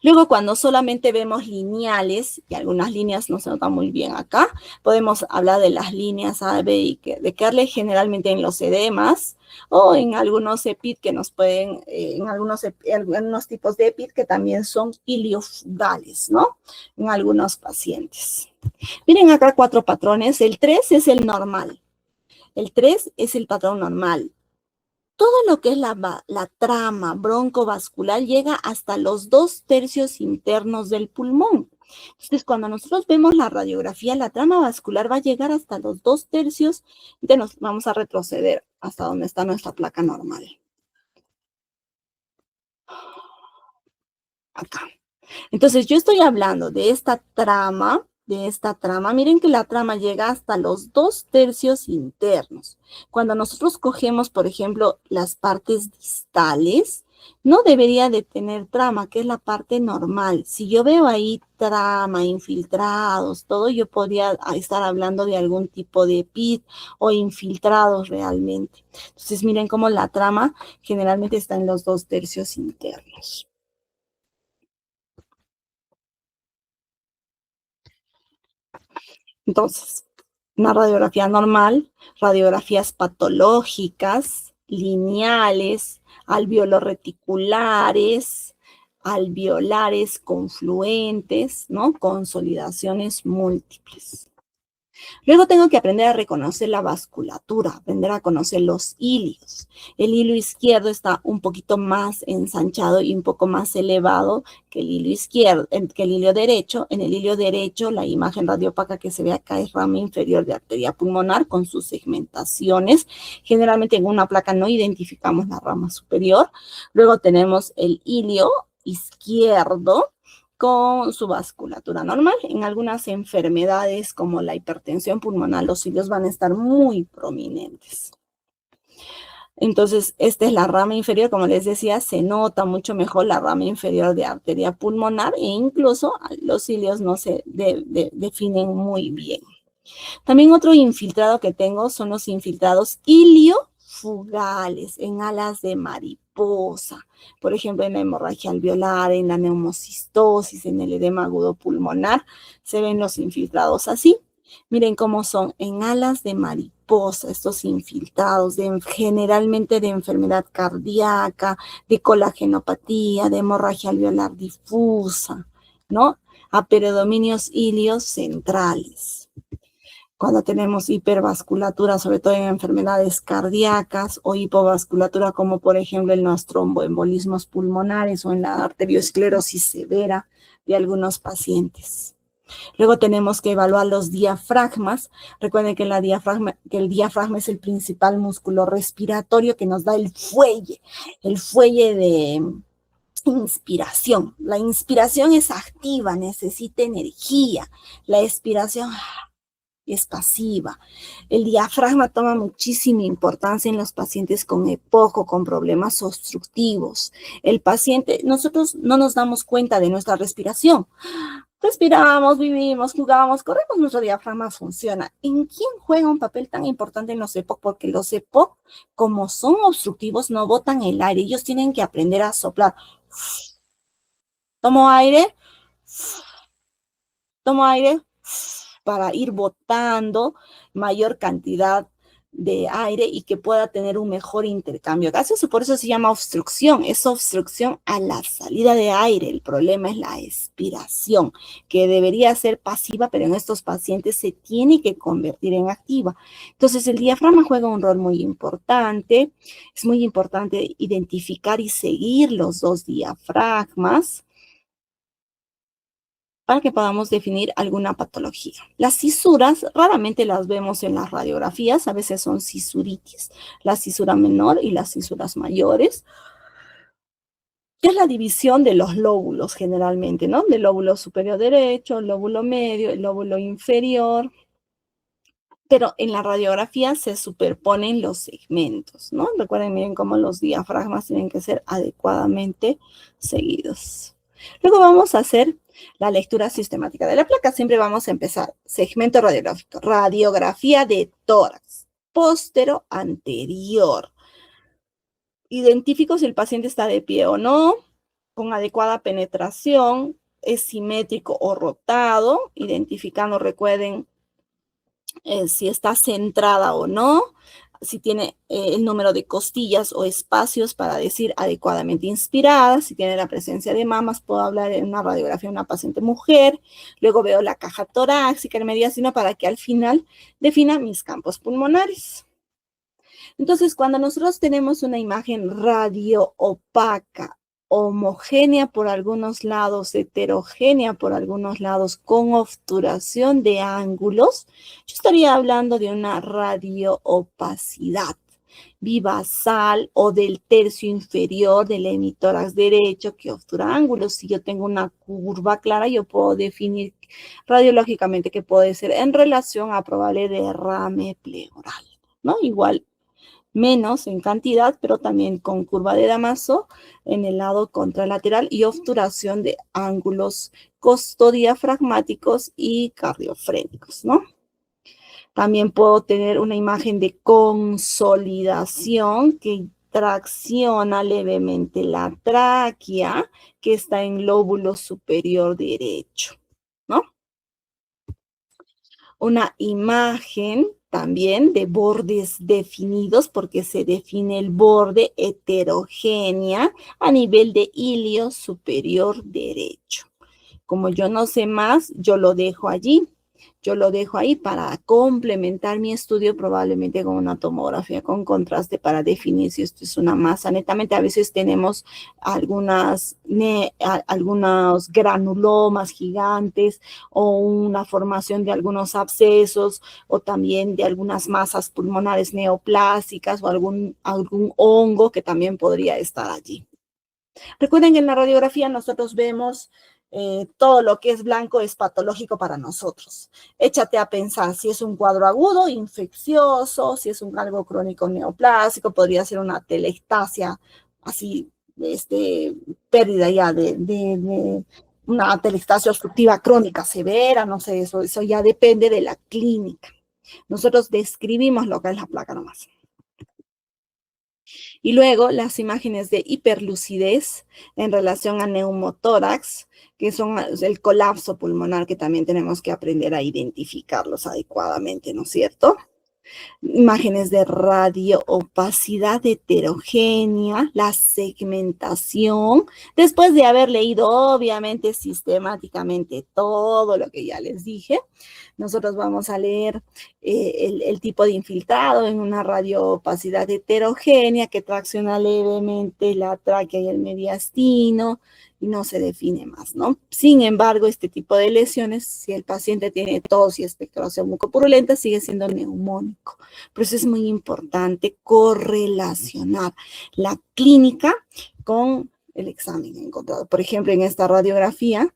Luego, cuando solamente vemos lineales, y algunas líneas no se notan muy bien acá, podemos hablar de las líneas A, B y de Kerle, generalmente en los edemas, o en algunos EPID que nos pueden, en algunos tipos de EPID que también son iliofugales, ¿no? En algunos pacientes. Miren acá 4 patrones. El 3 es el normal. El 3 es el patrón normal. Todo lo que es la trama broncovascular llega hasta los 2/3 internos del pulmón. Entonces, cuando nosotros vemos la radiografía, la trama vascular va a llegar hasta los 2/3. Entonces, vamos a retroceder hasta donde está nuestra placa normal. Acá. Entonces, yo estoy hablando de esta trama. Miren que la trama llega hasta los 2/3 internos. Cuando nosotros cogemos, por ejemplo, las partes distales, no debería de tener trama, que es la parte normal. Si yo veo ahí trama, infiltrados, todo, yo podría estar hablando de algún tipo de PID o infiltrados realmente. Entonces, miren cómo la trama generalmente está en los 2/3 internos. Entonces, una radiografía normal, radiografías patológicas, lineales, alveolo-reticulares, alveolares confluentes, ¿no? Consolidaciones múltiples. Luego tengo que aprender a reconocer la vasculatura, aprender a conocer los ilios. El hilo izquierdo está un poquito más ensanchado y un poco más elevado que el hilo izquierdo, que el hilo derecho. En el hilo derecho, la imagen radiopáca que se ve acá es rama inferior de arteria pulmonar con sus segmentaciones. Generalmente en una placa no identificamos la rama superior. Luego tenemos el hilio izquierdo con su vasculatura normal. En algunas enfermedades como la hipertensión pulmonar, los hilios van a estar muy prominentes. Entonces, esta es la rama inferior, como les decía, se nota mucho mejor la rama inferior de arteria pulmonar e incluso los hilios no se definen muy bien. También otro infiltrado que tengo son los infiltrados iliofugales en alas de mariposa. Por ejemplo, en la hemorragia alveolar, en la neumocistosis, en el edema agudo pulmonar, se ven los infiltrados así. Miren cómo son en alas de mariposa estos infiltrados, generalmente de enfermedad cardíaca, de colagenopatía, de hemorragia alveolar difusa, ¿no? A perodominios ilios centrales. Cuando tenemos hipervasculatura, sobre todo en enfermedades cardíacas o hipovasculatura, como por ejemplo en los tromboembolismos pulmonares o en la arteriosclerosis severa de algunos pacientes. Luego tenemos que evaluar los diafragmas. Recuerden que el diafragma es el principal músculo respiratorio que nos da el fuelle de inspiración. La inspiración es activa, necesita energía. La expiración es pasiva. El diafragma toma muchísima importancia en los pacientes con EPOC, con problemas obstructivos. El paciente, nosotros no nos damos cuenta de nuestra respiración. Respiramos, vivimos, jugamos, corremos, nuestro diafragma funciona. ¿En quién juega un papel tan importante en los EPOC? Porque los EPOC, como son obstructivos, no botan el aire. Ellos tienen que aprender a soplar. Tomo aire para ir botando mayor cantidad de aire y que pueda tener un mejor intercambio gaseoso. Por eso se llama obstrucción. Es obstrucción a la salida de aire. El problema es la expiración, que debería ser pasiva, pero en estos pacientes se tiene que convertir en activa. Entonces, el diafragma juega un rol muy importante. Es muy importante identificar y seguir los dos diafragmas para que podamos definir alguna patología. Las cisuras raramente las vemos en las radiografías, a veces son cisuritis, la cisura menor y las cisuras mayores, que es la división de los lóbulos generalmente, ¿no? Del lóbulo superior derecho, el lóbulo medio, el lóbulo inferior, pero en la radiografía se superponen los segmentos, ¿no? Recuerden, miren cómo los diafragmas tienen que ser adecuadamente seguidos. Luego vamos a hacer la lectura sistemática de la placa. Siempre vamos a empezar. Segmento radiográfico. Radiografía de tórax. Póstero anterior. Identifico si el paciente está de pie o no, con adecuada penetración, es simétrico o rotado, identificando, recuerden, si está centrada o no, si tiene el número de costillas o espacios para decir adecuadamente inspirada, si tiene la presencia de mamas, puedo hablar en una radiografía de una paciente mujer, luego veo la caja torácica, el mediastino, para que al final defina mis campos pulmonares. Entonces, cuando nosotros tenemos una imagen radio opaca, homogénea por algunos lados, heterogénea por algunos lados, con obturación de ángulos, yo estaría hablando de una radioopacidad bivasal o del tercio inferior del hemitórax derecho que obtura ángulos. Si yo tengo una curva clara, yo puedo definir radiológicamente que puede ser en relación a probable derrame pleural, ¿no? Igual, menos en cantidad, pero también con curva de Damaso en el lado contralateral y obturación de ángulos costodiafragmáticos y cardiofrénicos, ¿no? También puedo tener una imagen de consolidación que tracciona levemente la tráquea que está en lóbulo superior derecho, ¿no? Una imagen también de bordes definidos, porque se define el borde heterogénea a nivel de ilio superior derecho. Como yo no sé más, yo lo dejo allí. Yo lo dejo ahí para complementar mi estudio, probablemente con una tomografía con contraste para definir si esto es una masa. Netamente, a veces tenemos algunos granulomas gigantes o una formación de algunos abscesos o también de algunas masas pulmonares neoplásicas o algún hongo que también podría estar allí. Recuerden que en la radiografía nosotros vemos todo lo que es blanco es patológico para nosotros. Échate a pensar si es un cuadro agudo, infeccioso, si es un algo crónico neoplásico, podría ser una telectasia, así, pérdida ya de una telectasia obstructiva crónica severa, no sé, eso ya depende de la clínica. Nosotros describimos lo que es la placa nomás. Y luego las imágenes de hiperlucidez en relación a neumotórax, que son el colapso pulmonar, que también tenemos que aprender a identificarlos adecuadamente, ¿no es cierto? Imágenes de radioopacidad heterogénea, la segmentación, después de haber leído obviamente sistemáticamente todo lo que ya les dije, nosotros vamos a leer el tipo de infiltrado en una radioopacidad heterogénea que tracciona levemente la tráquea y el mediastino y no se define más, ¿no? Sin embargo, este tipo de lesiones, si el paciente tiene tos y expectoración mucopurulenta, sigue siendo neumónico. Por eso es muy importante correlacionar la clínica con el examen encontrado. Por ejemplo, en esta radiografía,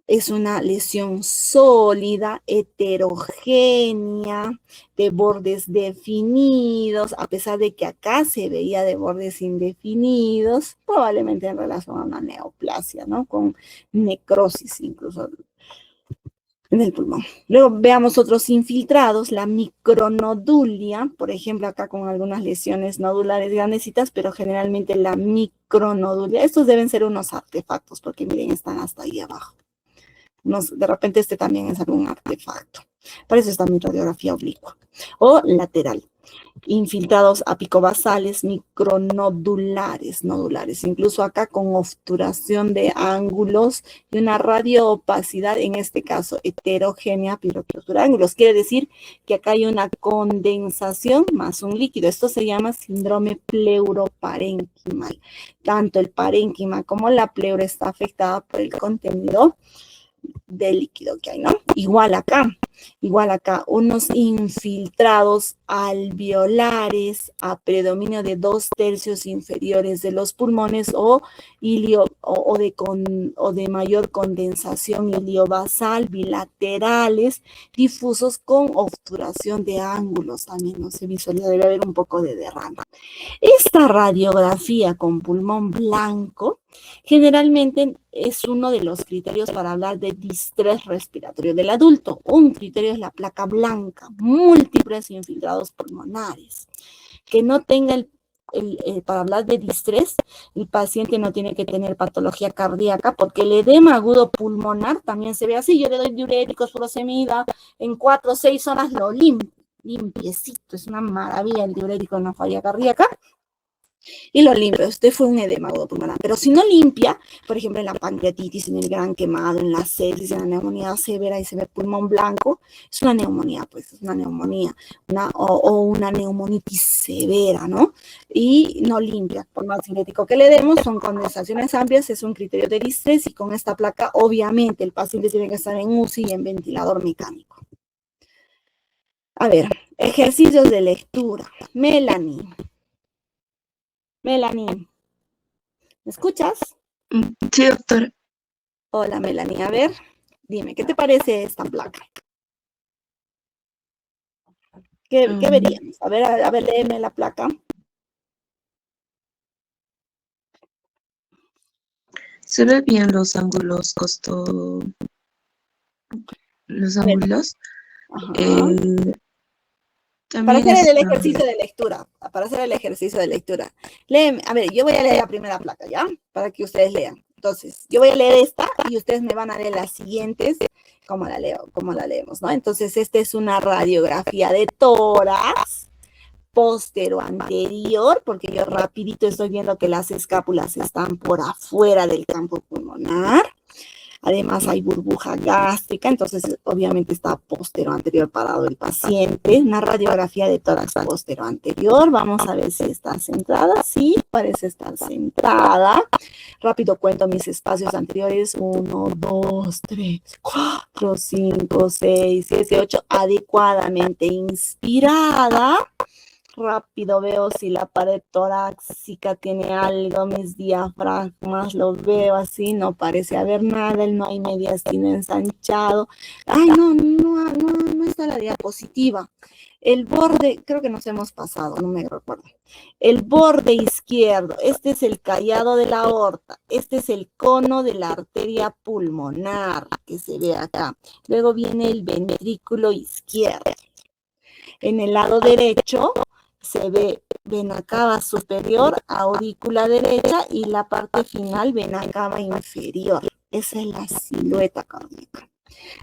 es una lesión sólida, heterogénea, de bordes definidos, a pesar de que acá se veía de bordes indefinidos, probablemente en relación a una neoplasia, ¿no? Con necrosis incluso en el pulmón. Luego veamos otros infiltrados, la micronodulia, por ejemplo, acá con algunas lesiones nodulares grandecitas, pero generalmente la micronodulia, estos deben ser unos artefactos, porque miren, están hasta ahí abajo. De repente este también es algún artefacto. Por eso está mi radiografía oblicua. O lateral. Infiltrados apicobasales, micronodulares, nodulares. Incluso acá con obturación de ángulos y una radioopacidad, en este caso heterogénea, piroquiotura ángulos. Quiere decir que acá hay una condensación más un líquido. Esto se llama síndrome pleuroparénquimal. Tanto el parénquima como la pleura está afectada por el contenido de líquido que hay, ¿no? Igual acá, unos infiltrados alveolares a predominio de 2/3 inferiores de los pulmones o de mayor condensación iliobasal, bilaterales, difusos con obturación de ángulos, también no se visualiza, debe haber un poco de derrama. Esta radiografía con pulmón blanco generalmente es uno de los criterios para hablar de distrés respiratorio del adulto. Un criterio es la placa blanca, múltiples infiltrados pulmonares. Que no tenga para hablar de distrés, el paciente no tiene que tener patología cardíaca, porque el edema agudo pulmonar también se ve así. Yo le doy diuréticos, furosemida, en 4 o 6 horas lo limpiecito. Es una maravilla el diurético en la falla cardíaca. Y lo limpia. Usted fue un edema agudo pulmonar. Pero si no limpia, por ejemplo, en la pancreatitis, en el gran quemado, en la sepsis, en la neumonía severa y se ve pulmón blanco, es una neumonía, pues, es una neumonía, o una neumonitis severa, ¿no? Y no limpia. Por más cinético que le demos, son condensaciones amplias, es un criterio de distrés y con esta placa, obviamente, el paciente tiene que estar en UCI y en ventilador mecánico. A ver, ejercicios de lectura. Melanie, ¿me escuchas? Sí, doctora. Hola, Melanie. A ver, dime, ¿qué te parece esta placa? ¿Qué veríamos? A ver, léeme la placa. Se ve bien los ángulos, los ángulos. Para También hacer el ejercicio de lectura, léeme, a ver, yo voy a leer la primera placa, ¿ya? Para que ustedes lean. Entonces, yo voy a leer esta y ustedes me van a leer las siguientes, como la leemos, ¿no? Entonces, esta es una radiografía de tórax, póstero anterior, porque yo rapidito estoy viendo que las escápulas están por afuera del campo pulmonar. Además hay burbuja gástrica, entonces obviamente está postero-anterior parado el paciente. Una radiografía de tórax postero-anterior, vamos a ver si está centrada. Sí, parece estar centrada. Rápido cuento mis espacios anteriores. 1, 2, 3, 4, 5, 6, 7, 8. Adecuadamente inspirada. Rápido veo si la pared torácica tiene algo, mis diafragmas, lo veo así, no parece haber nada, no hay mediastino ensanchado. Ay, no está la diapositiva. El borde, creo que nos hemos pasado, no me recuerdo. El borde izquierdo, este es el callado de la aorta, este es el cono de la arteria pulmonar que se ve acá. Luego viene el ventrículo izquierdo. En el lado derecho se ve vena cava superior, aurícula derecha y la parte final vena cava inferior. Esa es la silueta cardíaca.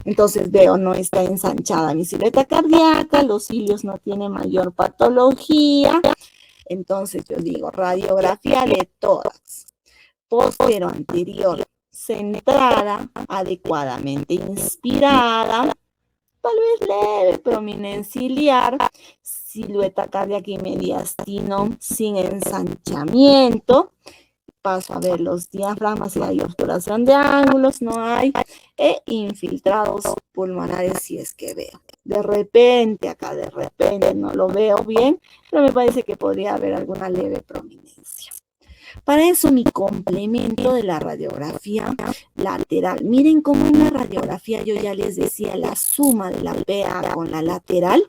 Entonces veo, no está ensanchada mi silueta cardíaca, los cilios no tienen mayor patología. Entonces yo digo, radiografía de tórax, postero anterior, centrada, adecuadamente inspirada, tal vez leve prominencia ciliar, silueta cardíaca y mediastino sin ensanchamiento. Paso a ver los diafragmas, si hay obturación de ángulos, no hay, e infiltrados pulmonares si es que veo. De repente no lo veo bien, pero me parece que podría haber alguna leve prominencia. Para eso mi complemento de la radiografía lateral. Miren cómo en la radiografía yo ya les decía la suma de la PA con la lateral,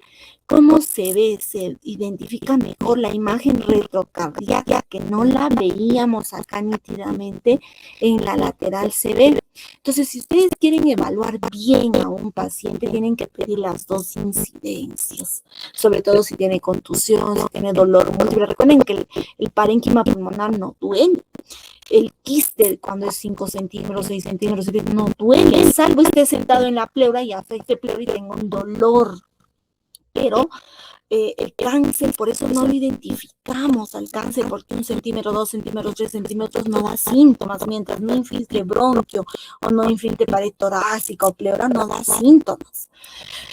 cómo se ve, se identifica mejor la imagen retrocardíaca que no la veíamos acá nítidamente, en la lateral se ve. Entonces, si ustedes quieren evaluar bien a un paciente, tienen que pedir las dos incidencias, sobre todo si tiene contusión, si tiene dolor múltiple. Recuerden que el parénquima pulmonar no duele. El quiste cuando es 5 centímetros, 6 centímetros, no duele, salvo esté sentado en la pleura y afecte pleura y tenga un dolor. Pero el cáncer, por eso no lo identificamos al cáncer, porque 1 centímetro, 2 centímetros, 3 centímetros no da síntomas, mientras no infiltre bronquio o no infiltre pared torácica o pleura, no da síntomas.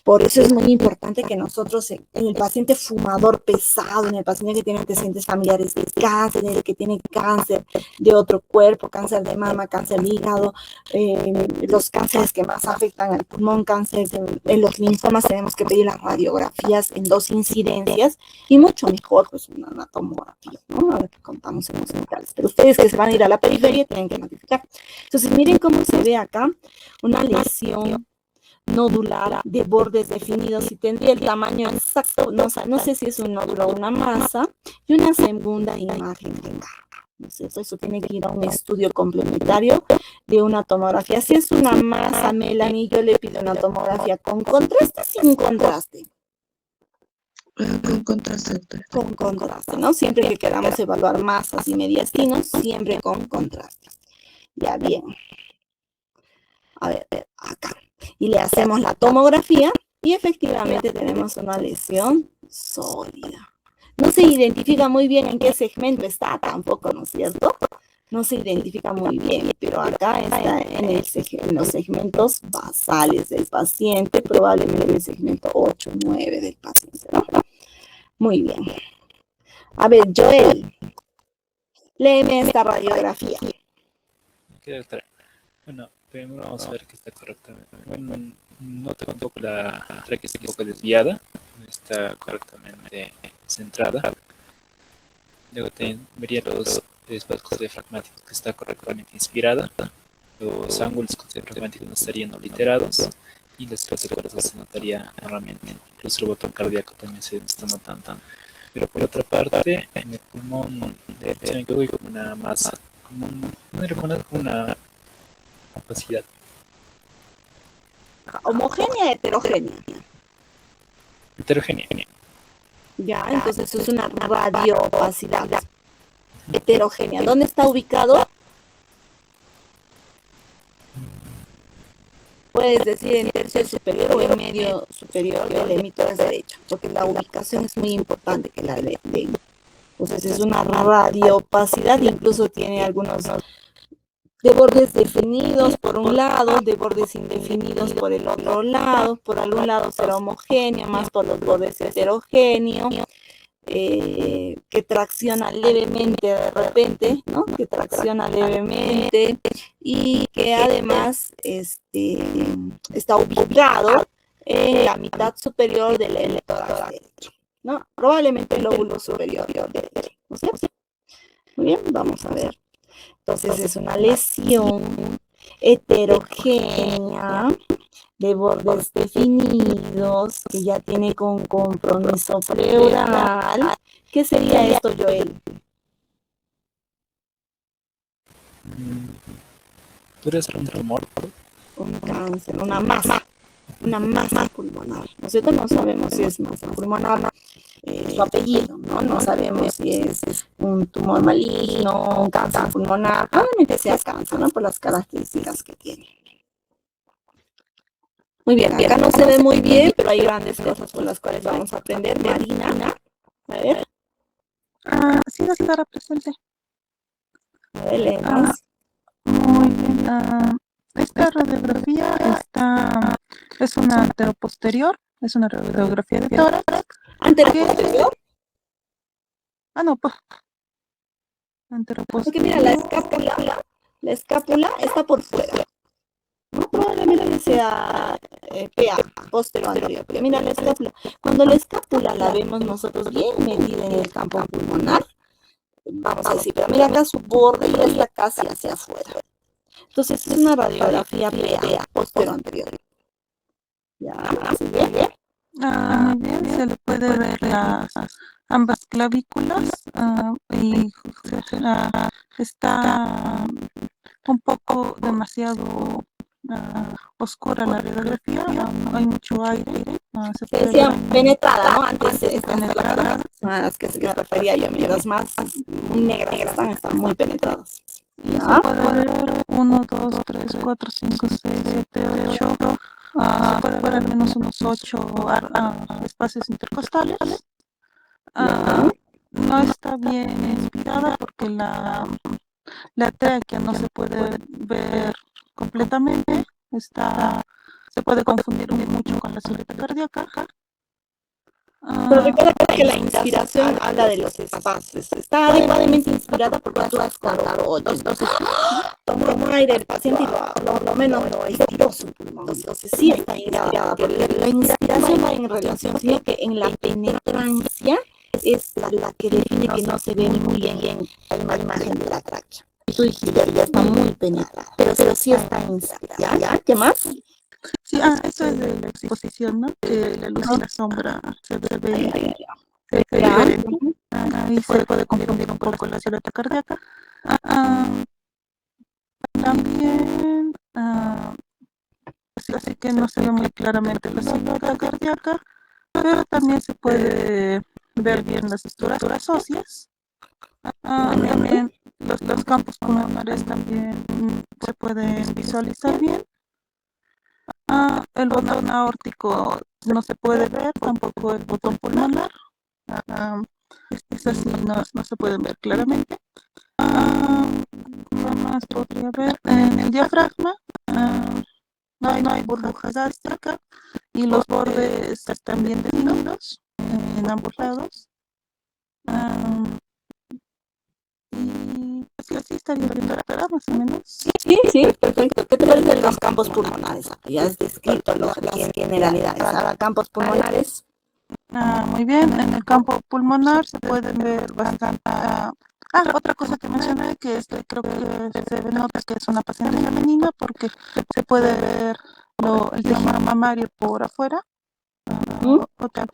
Por eso es muy importante que nosotros, en el paciente fumador pesado, en el paciente que tiene antecedentes familiares de cáncer, en el que tiene cáncer de otro cuerpo, cáncer de mama, cáncer de hígado, los cánceres que más afectan al pulmón, cáncer en los linfomas, tenemos que pedir las radiografías en 2 incidencias y mucho mejor, pues una tomografía, ¿no? Ahora que contamos en los centrales. Pero ustedes que se van a ir a la periferia tienen que notificar. Entonces, miren cómo se ve acá una lesión nodular de bordes definidos y tendría el tamaño exacto, no sé si es un nódulo o una masa, y una segunda imagen de carga. ¿No es cierto? Eso tiene que ir a un estudio complementario de una tomografía. Si es una masa, Melanie, yo le pido una tomografía con contraste, sin contraste. Con contraste, doctora. Con contraste, ¿no? Siempre que queramos evaluar masas y mediastinos, siempre con contraste. Ya bien. A ver, acá. Y le hacemos la tomografía y efectivamente tenemos una lesión sólida. No se identifica muy bien en qué segmento está tampoco, ¿no es cierto? No se identifica muy bien, pero acá está en los segmentos basales del paciente, probablemente en el segmento 8, 9 del paciente, ¿no? Muy bien. A ver, Joel, léeme esta radiografía. Ok, doctora. Bueno, primero vamos a ver que está correctamente. Bueno, noto un poco la tráquea está un poco desviada, está correctamente centrada. Luego vería los espacios diafragmáticos que está correctamente inspirada. Los ángulos diafragmáticos no estarían obliterados y las clases de corazón se notaría normalmente. Incluso el botón cardíaco también se está notando. Pero por otra parte, en el pulmón de yo voy como una masa, como una opacidad. ¿Homogénea o heterogénea? Heterogénea. Ya, entonces es una radioopacidad heterogénea. ¿Dónde está ubicado? Puedes decir en tercio superior o en medio superior del emisor derecho, porque la ubicación es muy importante que la den. Entonces es una radioopacidad, incluso tiene algunos de bordes definidos por un lado, de bordes indefinidos por el otro lado, por algún lado será homogéneo, más por los bordes heterogéneo, que tracciona levemente de repente, ¿no? Que tracciona levemente y que además está ubicado en la mitad superior del electoral derecho, ¿no? Probablemente el lóbulo superior derecho, ¿no es cierto? Muy bien, vamos a ver. Entonces es una lesión heterogénea de bordes definidos que ya tiene con compromiso pleural. ¿Qué sería esto, Joel? Podría ser un tumor. Un cáncer, una masa pulmonar. Nosotros no sabemos si es masa pulmonar, su apellido, ¿no? No sabemos si es un tumor maligno, un cáncer pulmonar. Probablemente sea cáncer, ¿no? Por las características que tiene. Muy bien, acá no se ve muy bien, pero hay grandes cosas por las cuales vamos a aprender. Marina, a ver. Sí, doctora, presente. A ver, léenos. Muy bien. Esta radiografía es una anteroposterior, es una radiografía de tórax. ¿Anteroposterior? No, pues. Porque mira, la escápula está por fuera. ¿No? Probablemente sea PA, posterior anterior. Porque mira la escápula. Cuando la escápula la vemos nosotros bien metida en el campo pulmonar, vamos a decir, pero mira acá su borde ya está casi hacia afuera. Entonces es una radiografía PA, posterior anterior. Ya, ¿sí bien? Muy bien, se le puede ver ambas clavículas y está un poco demasiado oscura la radiografía, hay mucho aire. Se Se puede decía ver penetrada, ¿no? Antes esta penetrada. las que se refería yo, mientras más negras están muy penetradas. Y se puede ver 1, 2, 3, 4, 5, 6, 7, 8. Se puede ver al menos unos 8 espacios intercostales. No está bien inspirada porque la tráquea no se puede ver completamente. Se puede confundir mucho con la silueta cardíaca. Pero recuerda que la inspiración habla de los espacios. Está adecuadamente inspirada porque tú has contado 8. Entonces, toma aire el paciente y lo menos estiró su pulmón. Entonces, sí está inspirada. Pero la inspiración va en relación, sino que en la penetrancia es la que define que no se ve muy bien la imagen de la tráquea. Tú dijiste, ya está muy penetrada, pero sí está inspirada. ¿Ya? ¿Qué más? Sí, eso es de la exposición, ¿no? Que la luz y la sombra se ve diferente. Ahí se puede confundir un poco la silueta cardíaca. También, así que no se ve muy claramente la silueta cardíaca, pero también se puede ver bien las estructuras óseas. También los campos pulmonares también se pueden visualizar bien. El botón aórtico no se puede ver, tampoco el botón pulmonar. Es así, no se pueden ver claramente. ¿Qué más podría ver? En el diafragma no hay burbuja gástrica y los bordes están bien definidos en ambos lados. Y así estaría bien tratada, más o menos. Sí, perfecto. ¿Qué te parece de los campos pulmonares? Ya has descrito las generalidades. Ahora, campos pulmonares. Muy bien, en el campo pulmonar se pueden ver bastante. Otra cosa que mencioné, que creo que se nota que es una paciente femenina porque se puede ver el tejido mamario por afuera. Otra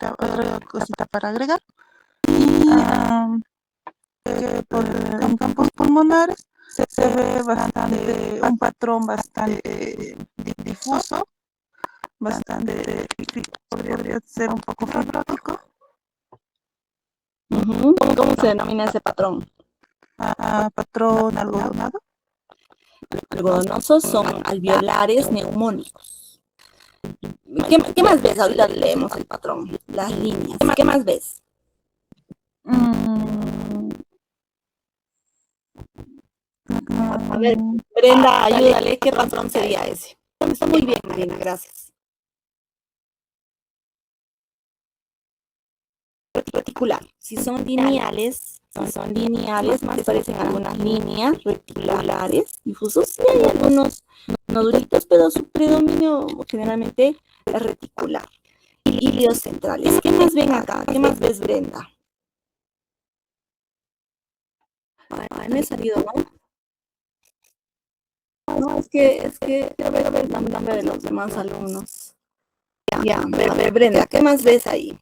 cosita para agregar. Y en campos pulmonares se ve un patrón bastante difuso, bastante, podría ser un poco fibrótico. ¿Cómo se denomina ese patrón? Patrón algodonado. Algodonosos son alveolares neumónicos. ¿Qué más ves? Ahorita leemos el patrón, las líneas. ¿Qué más ves? A ver, Brenda, ayúdale, ¿qué patrón sería ese? Está muy bien, Marina, gracias. Reticular. Si son lineales, me parecen algunas líneas reticulares, difusos, sí hay algunos nodulitos, pero su predominio generalmente es reticular. Hilios centrales. ¿Qué más ven acá? ¿Qué más ves, Brenda? Ay, me he salido, ¿no? No, es que, a ver, dame de los demás alumnos. Ya, a ver, Brenda, ¿qué más ves ahí?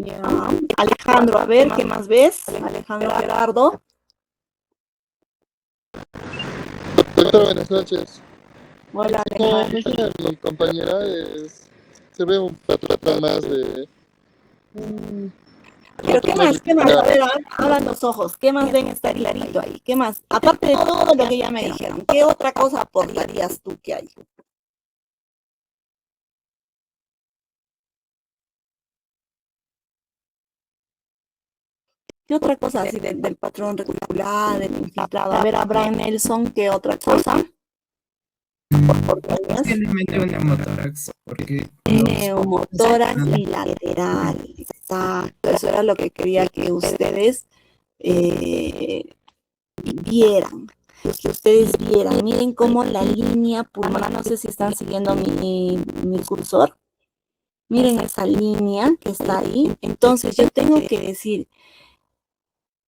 Ya. Alejandro, a ver, ¿qué más ves? Alejandro Gerardo. Doctora, buenas noches. Hola, Como Alejandro. menciona mi compañera, se ve un patrón más de Pero ¿qué más? ¿Qué más? A ver, abran los ojos. ¿Qué más ven? Está clarito ahí. ¿Qué más? Aparte de todo lo que ya me dijeron, ¿qué otra cosa aportarías tú que hay? ¿Qué otra cosa así del patrón reticular, del infiltrado? A ver, Abraham Nelson, ¿qué otra cosa? Posiblemente un neumotórax, porque Neumotórax bilateral, exacto. Eso era lo que quería que ustedes vieran. Que ustedes vieran. Miren cómo la línea pulmonar, no sé si están siguiendo mi cursor. Miren esa línea que está ahí. Entonces yo tengo que decir,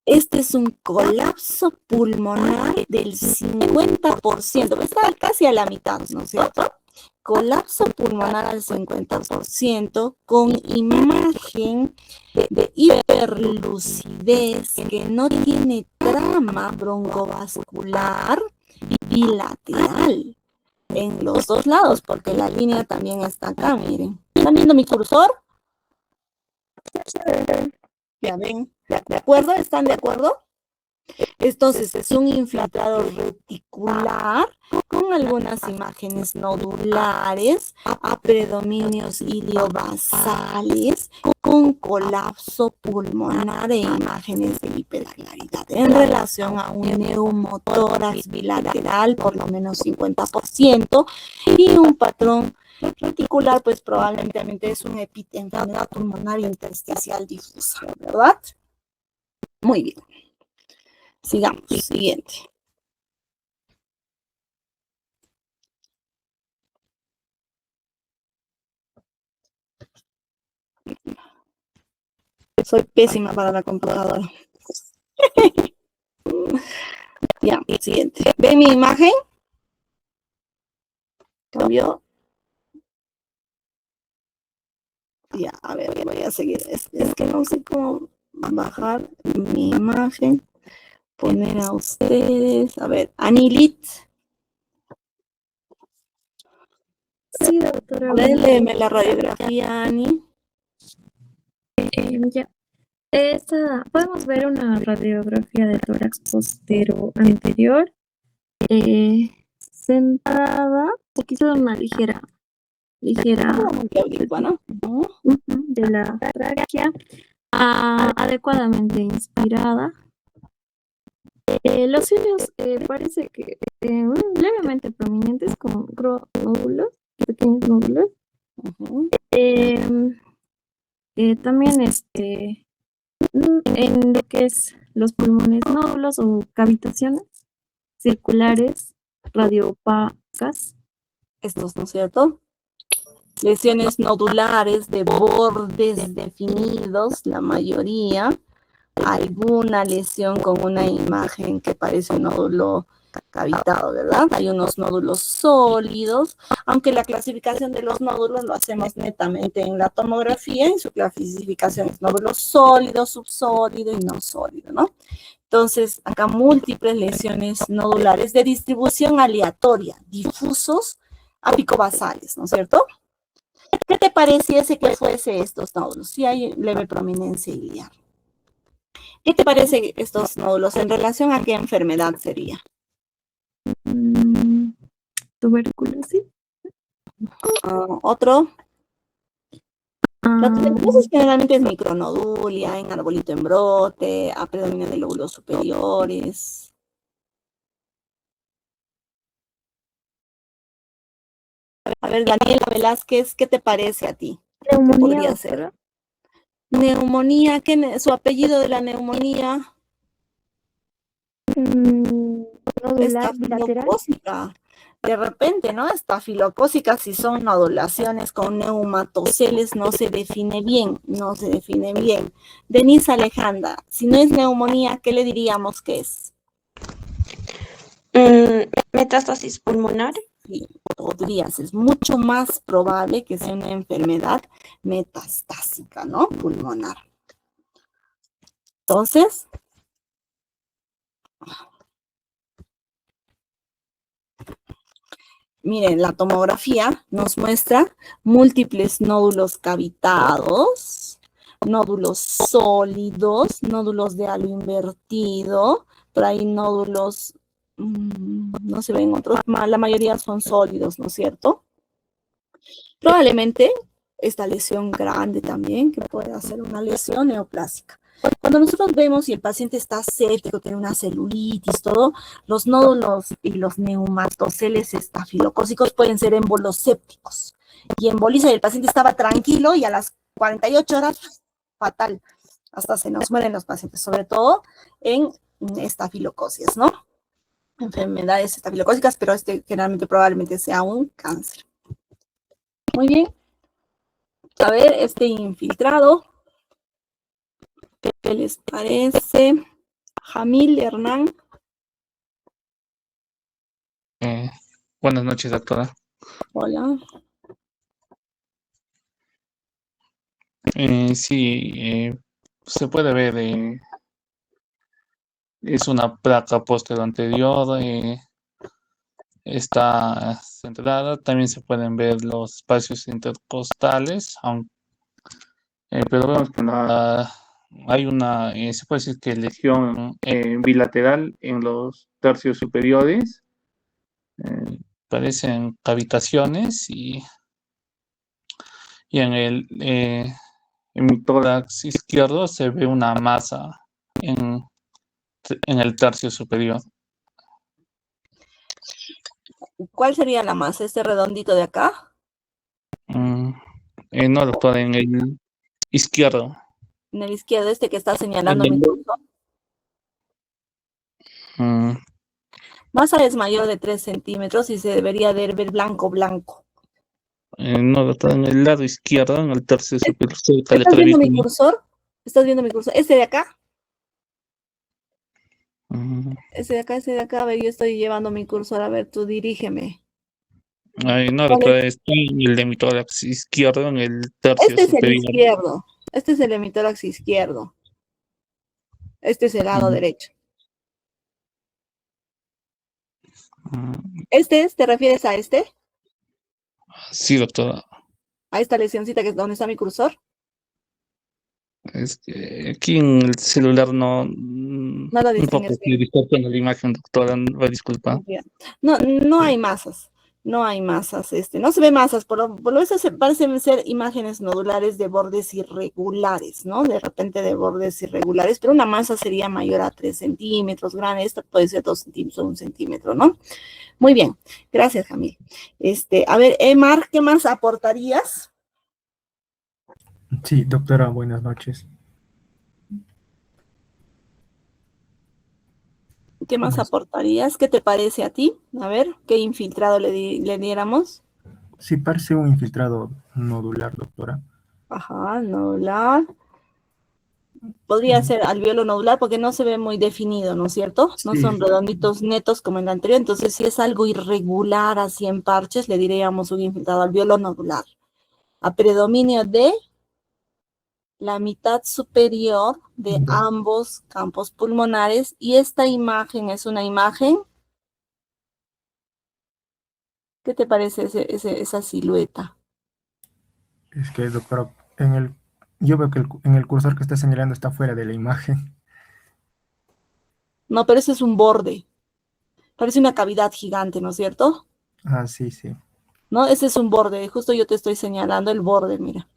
este es un colapso pulmonar del 50%, está casi a la mitad, ¿no es cierto? Colapso pulmonar al 50% con imagen de hiperlucidez que no tiene trama broncovascular bilateral en los dos lados, porque la línea también está acá, miren. ¿Están viendo mi cursor? Ya ven, ¿de acuerdo? ¿Están de acuerdo? Entonces es un infiltrado reticular con algunas imágenes nodulares, a predominios iliobasales, con colapso pulmonar e imágenes de hiperclaridad en relación a un neumotórax bilateral, por lo menos 50%, y un patrón reticular, pues probablemente es una enfermedad pulmonar intersticial difusa, ¿verdad? Muy bien. Sigamos, siguiente. Soy pésima para la computadora. Ya, siguiente. ¿Ven mi imagen? ¿Cambió? Ya, a ver, voy a seguir. Es que no sé cómo bajar mi imagen. Poner a ustedes. A ver, Anilit. Sí, doctora. Léeme la radiografía, Ani. Ya. Podemos ver una radiografía de tórax postero anterior, centrada, aquí se da una ligera ¿No? de la tráquea, adecuadamente inspirada. Los cilios parece que levemente prominentes con nódulos, pequeños nódulos. También en lo que es los pulmones nódulos o cavitaciones circulares radioopacas. Estos, ¿no es cierto? Lesiones nodulares de bordes definidos, la mayoría. Alguna lesión con una imagen que parece un nódulo cavitado, ¿verdad? Hay unos nódulos sólidos, aunque la clasificación de los nódulos lo hacemos netamente en la tomografía, en su clasificación es nódulo sólido, subsólido y no sólido, ¿no? Entonces, acá múltiples lesiones nodulares de distribución aleatoria, difusos apicobasales, ¿no es cierto? ¿Qué te pareciese que fuese estos nódulos? Si hay leve prominencia iliar. ¿Qué te parece estos nódulos en relación a qué enfermedad sería? Tuberculosis. Otro. La Ah, tuberculosis generalmente es micronodulia, en arbolito en brote, predomina de lóbulos superiores. A ver, Daniela Velázquez, ¿qué te parece a ti? ¿Qué neumonía, podría ser? doctora. Neumonía, su apellido de la neumonía? Nodular bilateral. Estafilocócica. De repente, ¿no? Estafilocócica, si son nodulaciones con neumatoceles, no se define bien, no se define bien. Denise Alejandra, si no es neumonía, ¿qué le diríamos que es? Metástasis pulmonar. Sí, podrías, es mucho más probable que sea una enfermedad metastásica, ¿no? Pulmonar. Entonces, miren, la tomografía nos muestra múltiples nódulos cavitados, nódulos sólidos, nódulos de halo invertido, por ahí nódulos, no se ven otros, la mayoría son sólidos, ¿no es cierto? Probablemente esta lesión grande también, que puede ser una lesión neoplásica. Cuando nosotros vemos y el paciente está séptico, tiene una celulitis, todo, los nódulos y los neumatoceles estafilocócicos pueden ser émbolos sépticos. Y emboliza y el paciente estaba tranquilo y a las 48 horas, fatal. Hasta se nos mueren los pacientes, sobre todo en estafilocosis, ¿no? Enfermedades estafilocócicas, pero generalmente probablemente sea un cáncer. Muy bien. A ver, este infiltrado. ¿Qué les parece? Jamil Hernán. Buenas noches, doctora. Hola. Sí, se puede ver, es una placa posterior anterior, está centrada. También se pueden ver los espacios intercostales, pero vemos que hay una, se puede decir que lesión bilateral en los tercios superiores. Parecen cavitaciones y en mi tórax izquierdo se ve una masa en, en el tercio superior. ¿Cuál sería la masa? ¿Este redondito de acá? No, doctora, en el izquierdo. En el izquierdo, este que está En señalando mi el- cursor. mm, Masa es mayor de 3 centímetros y se debería de ver blanco, blanco. no, doctora, en el lado izquierdo, en el tercio superior, cerca de la ¿Estás viendo mi clavícula. cursor? ¿Estás viendo mi cursor? ¿Este de acá? Mm, Ese de acá. A ver, yo estoy llevando mi cursor. A ver, tú dirígeme. no, ¿Cuál es? doctora, está en el de mi tórax izquierdo, en el tercio Este es el superior. izquierdo. Este es el hemitórax izquierdo. Este es el lado Mm, derecho. mm, ¿Te refieres a este? Sí, doctora. ¿A esta lesioncita que es donde está mi cursor? Es que aquí en el celular No lo un poco distingues se bien. distorsiona la imagen, doctora, va a disculpar. Ya. No, no hay masas. No hay masas. No se ve masas. Por lo menos parecen ser imágenes nodulares de bordes irregulares, ¿no? De repente de bordes irregulares, pero una masa sería mayor a 3 centímetros, grande. Esta puede ser 2 centímetros o 1 centímetro, ¿no? Muy bien. Gracias, Jamil. A ver, Emar, ¿qué más aportarías? Sí, doctora, buenas noches. ¿Qué más Pues, aportarías? ¿Qué te parece a ti? A ver, ¿qué infiltrado le diéramos? sí, parece un infiltrado nodular, doctora. Ajá, nodular. Podría Mm, ser alveolo nodular porque no se ve muy definido, ¿no es cierto? No Sí, son redonditos netos como en la anterior. Entonces, si es algo irregular, así en parches, le diríamos un infiltrado alveolo nodular. A predominio de la mitad superior de do- ambos campos pulmonares. Y esta imagen es una imagen. ¿Qué te parece esa silueta? es que, doctora, yo veo que en el cursor que está señalando está fuera de la imagen. No, pero ese es un borde. Parece una cavidad gigante, ¿no es cierto? Ah, sí, sí. ¿No? Ese es un borde. Justo yo te estoy señalando el borde, mira.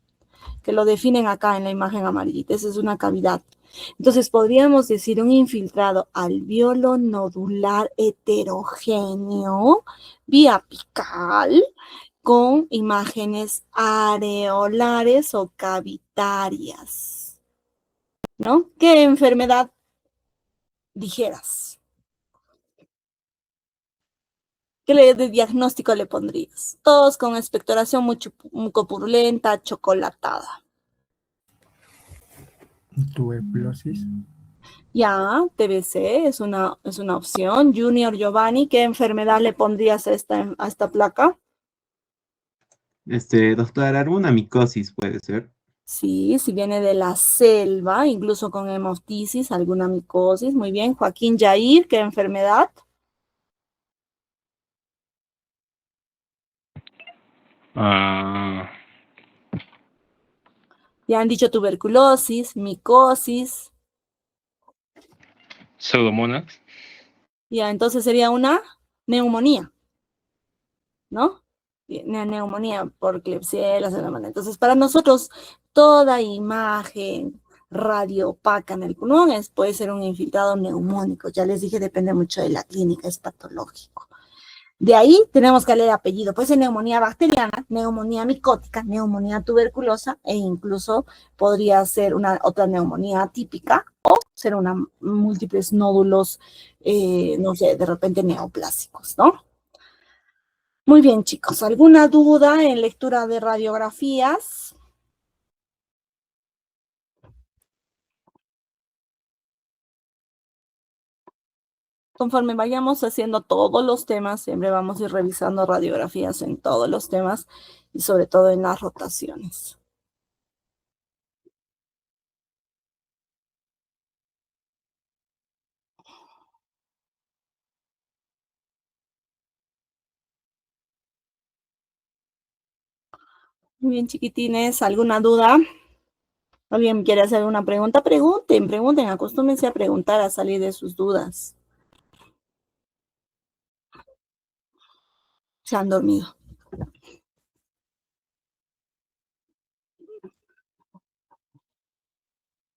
Que lo definen acá en la imagen amarillita. Esa es una cavidad. Entonces podríamos decir un infiltrado alveolo nodular heterogéneo vía apical con imágenes areolares o cavitarias, ¿no? ¿Qué enfermedad dijeras? ¿Qué de diagnóstico le pondrías? Todos con expectoración mucopurulenta, chocolatada. Tuberculosis. Ya, TBC es una opción. Junior Giovanni, ¿qué enfermedad le pondrías a esta placa? Doctora, alguna micosis puede ser. Sí, si viene de la selva, incluso con hemoptisis, alguna micosis. Muy bien. Joaquín Yair, ¿qué enfermedad? Ya han dicho tuberculosis, micosis. Pseudomonas. Ya, entonces sería una neumonía, ¿no? Neumonía por Klebsiella, pseudomonas. Entonces, para nosotros, toda imagen radiopaca en el pulmón puede ser un infiltrado neumónico. Ya les dije, depende mucho de la clínica, es patológico. De ahí tenemos que leer apellido. Puede ser neumonía bacteriana, neumonía micótica, neumonía tuberculosa e incluso podría ser otra neumonía atípica o ser una múltiples nódulos, no sé, de repente neoplásicos, ¿no? Muy bien, chicos. ¿Alguna duda en lectura de radiografías? Conforme vayamos haciendo todos los temas, siempre vamos a ir revisando radiografías en todos los temas y sobre todo en las rotaciones. Muy bien, chiquitines, ¿alguna duda? ¿Alguien quiere hacer una pregunta? Pregunten, acostúmense a preguntar, a salir de sus dudas. Se han dormido.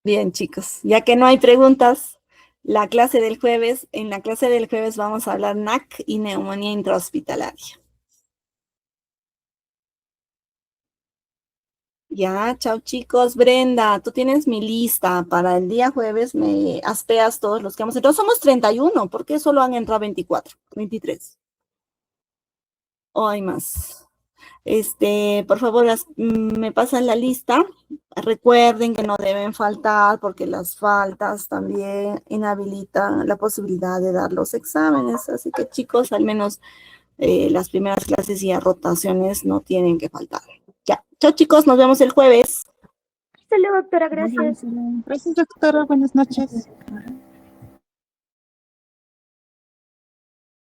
Bien, chicos, ya que no hay preguntas, en la clase del jueves vamos a hablar NAC y neumonía intrahospitalaria. Ya, chao chicos. Brenda, tú tienes mi lista para el día jueves, me aspeas todos los que hemos entrado. Somos 31, ¿por qué solo han entrado 24, 23? ¿O hay más? Por favor, me pasan la lista. Recuerden que no deben faltar porque las faltas también inhabilitan la posibilidad de dar los exámenes. Así que chicos, al menos las primeras clases y a rotaciones no tienen que faltar. Ya, chao chicos, nos vemos el jueves. Hasta luego, doctora, gracias. Gracias, doctora. Buenas noches.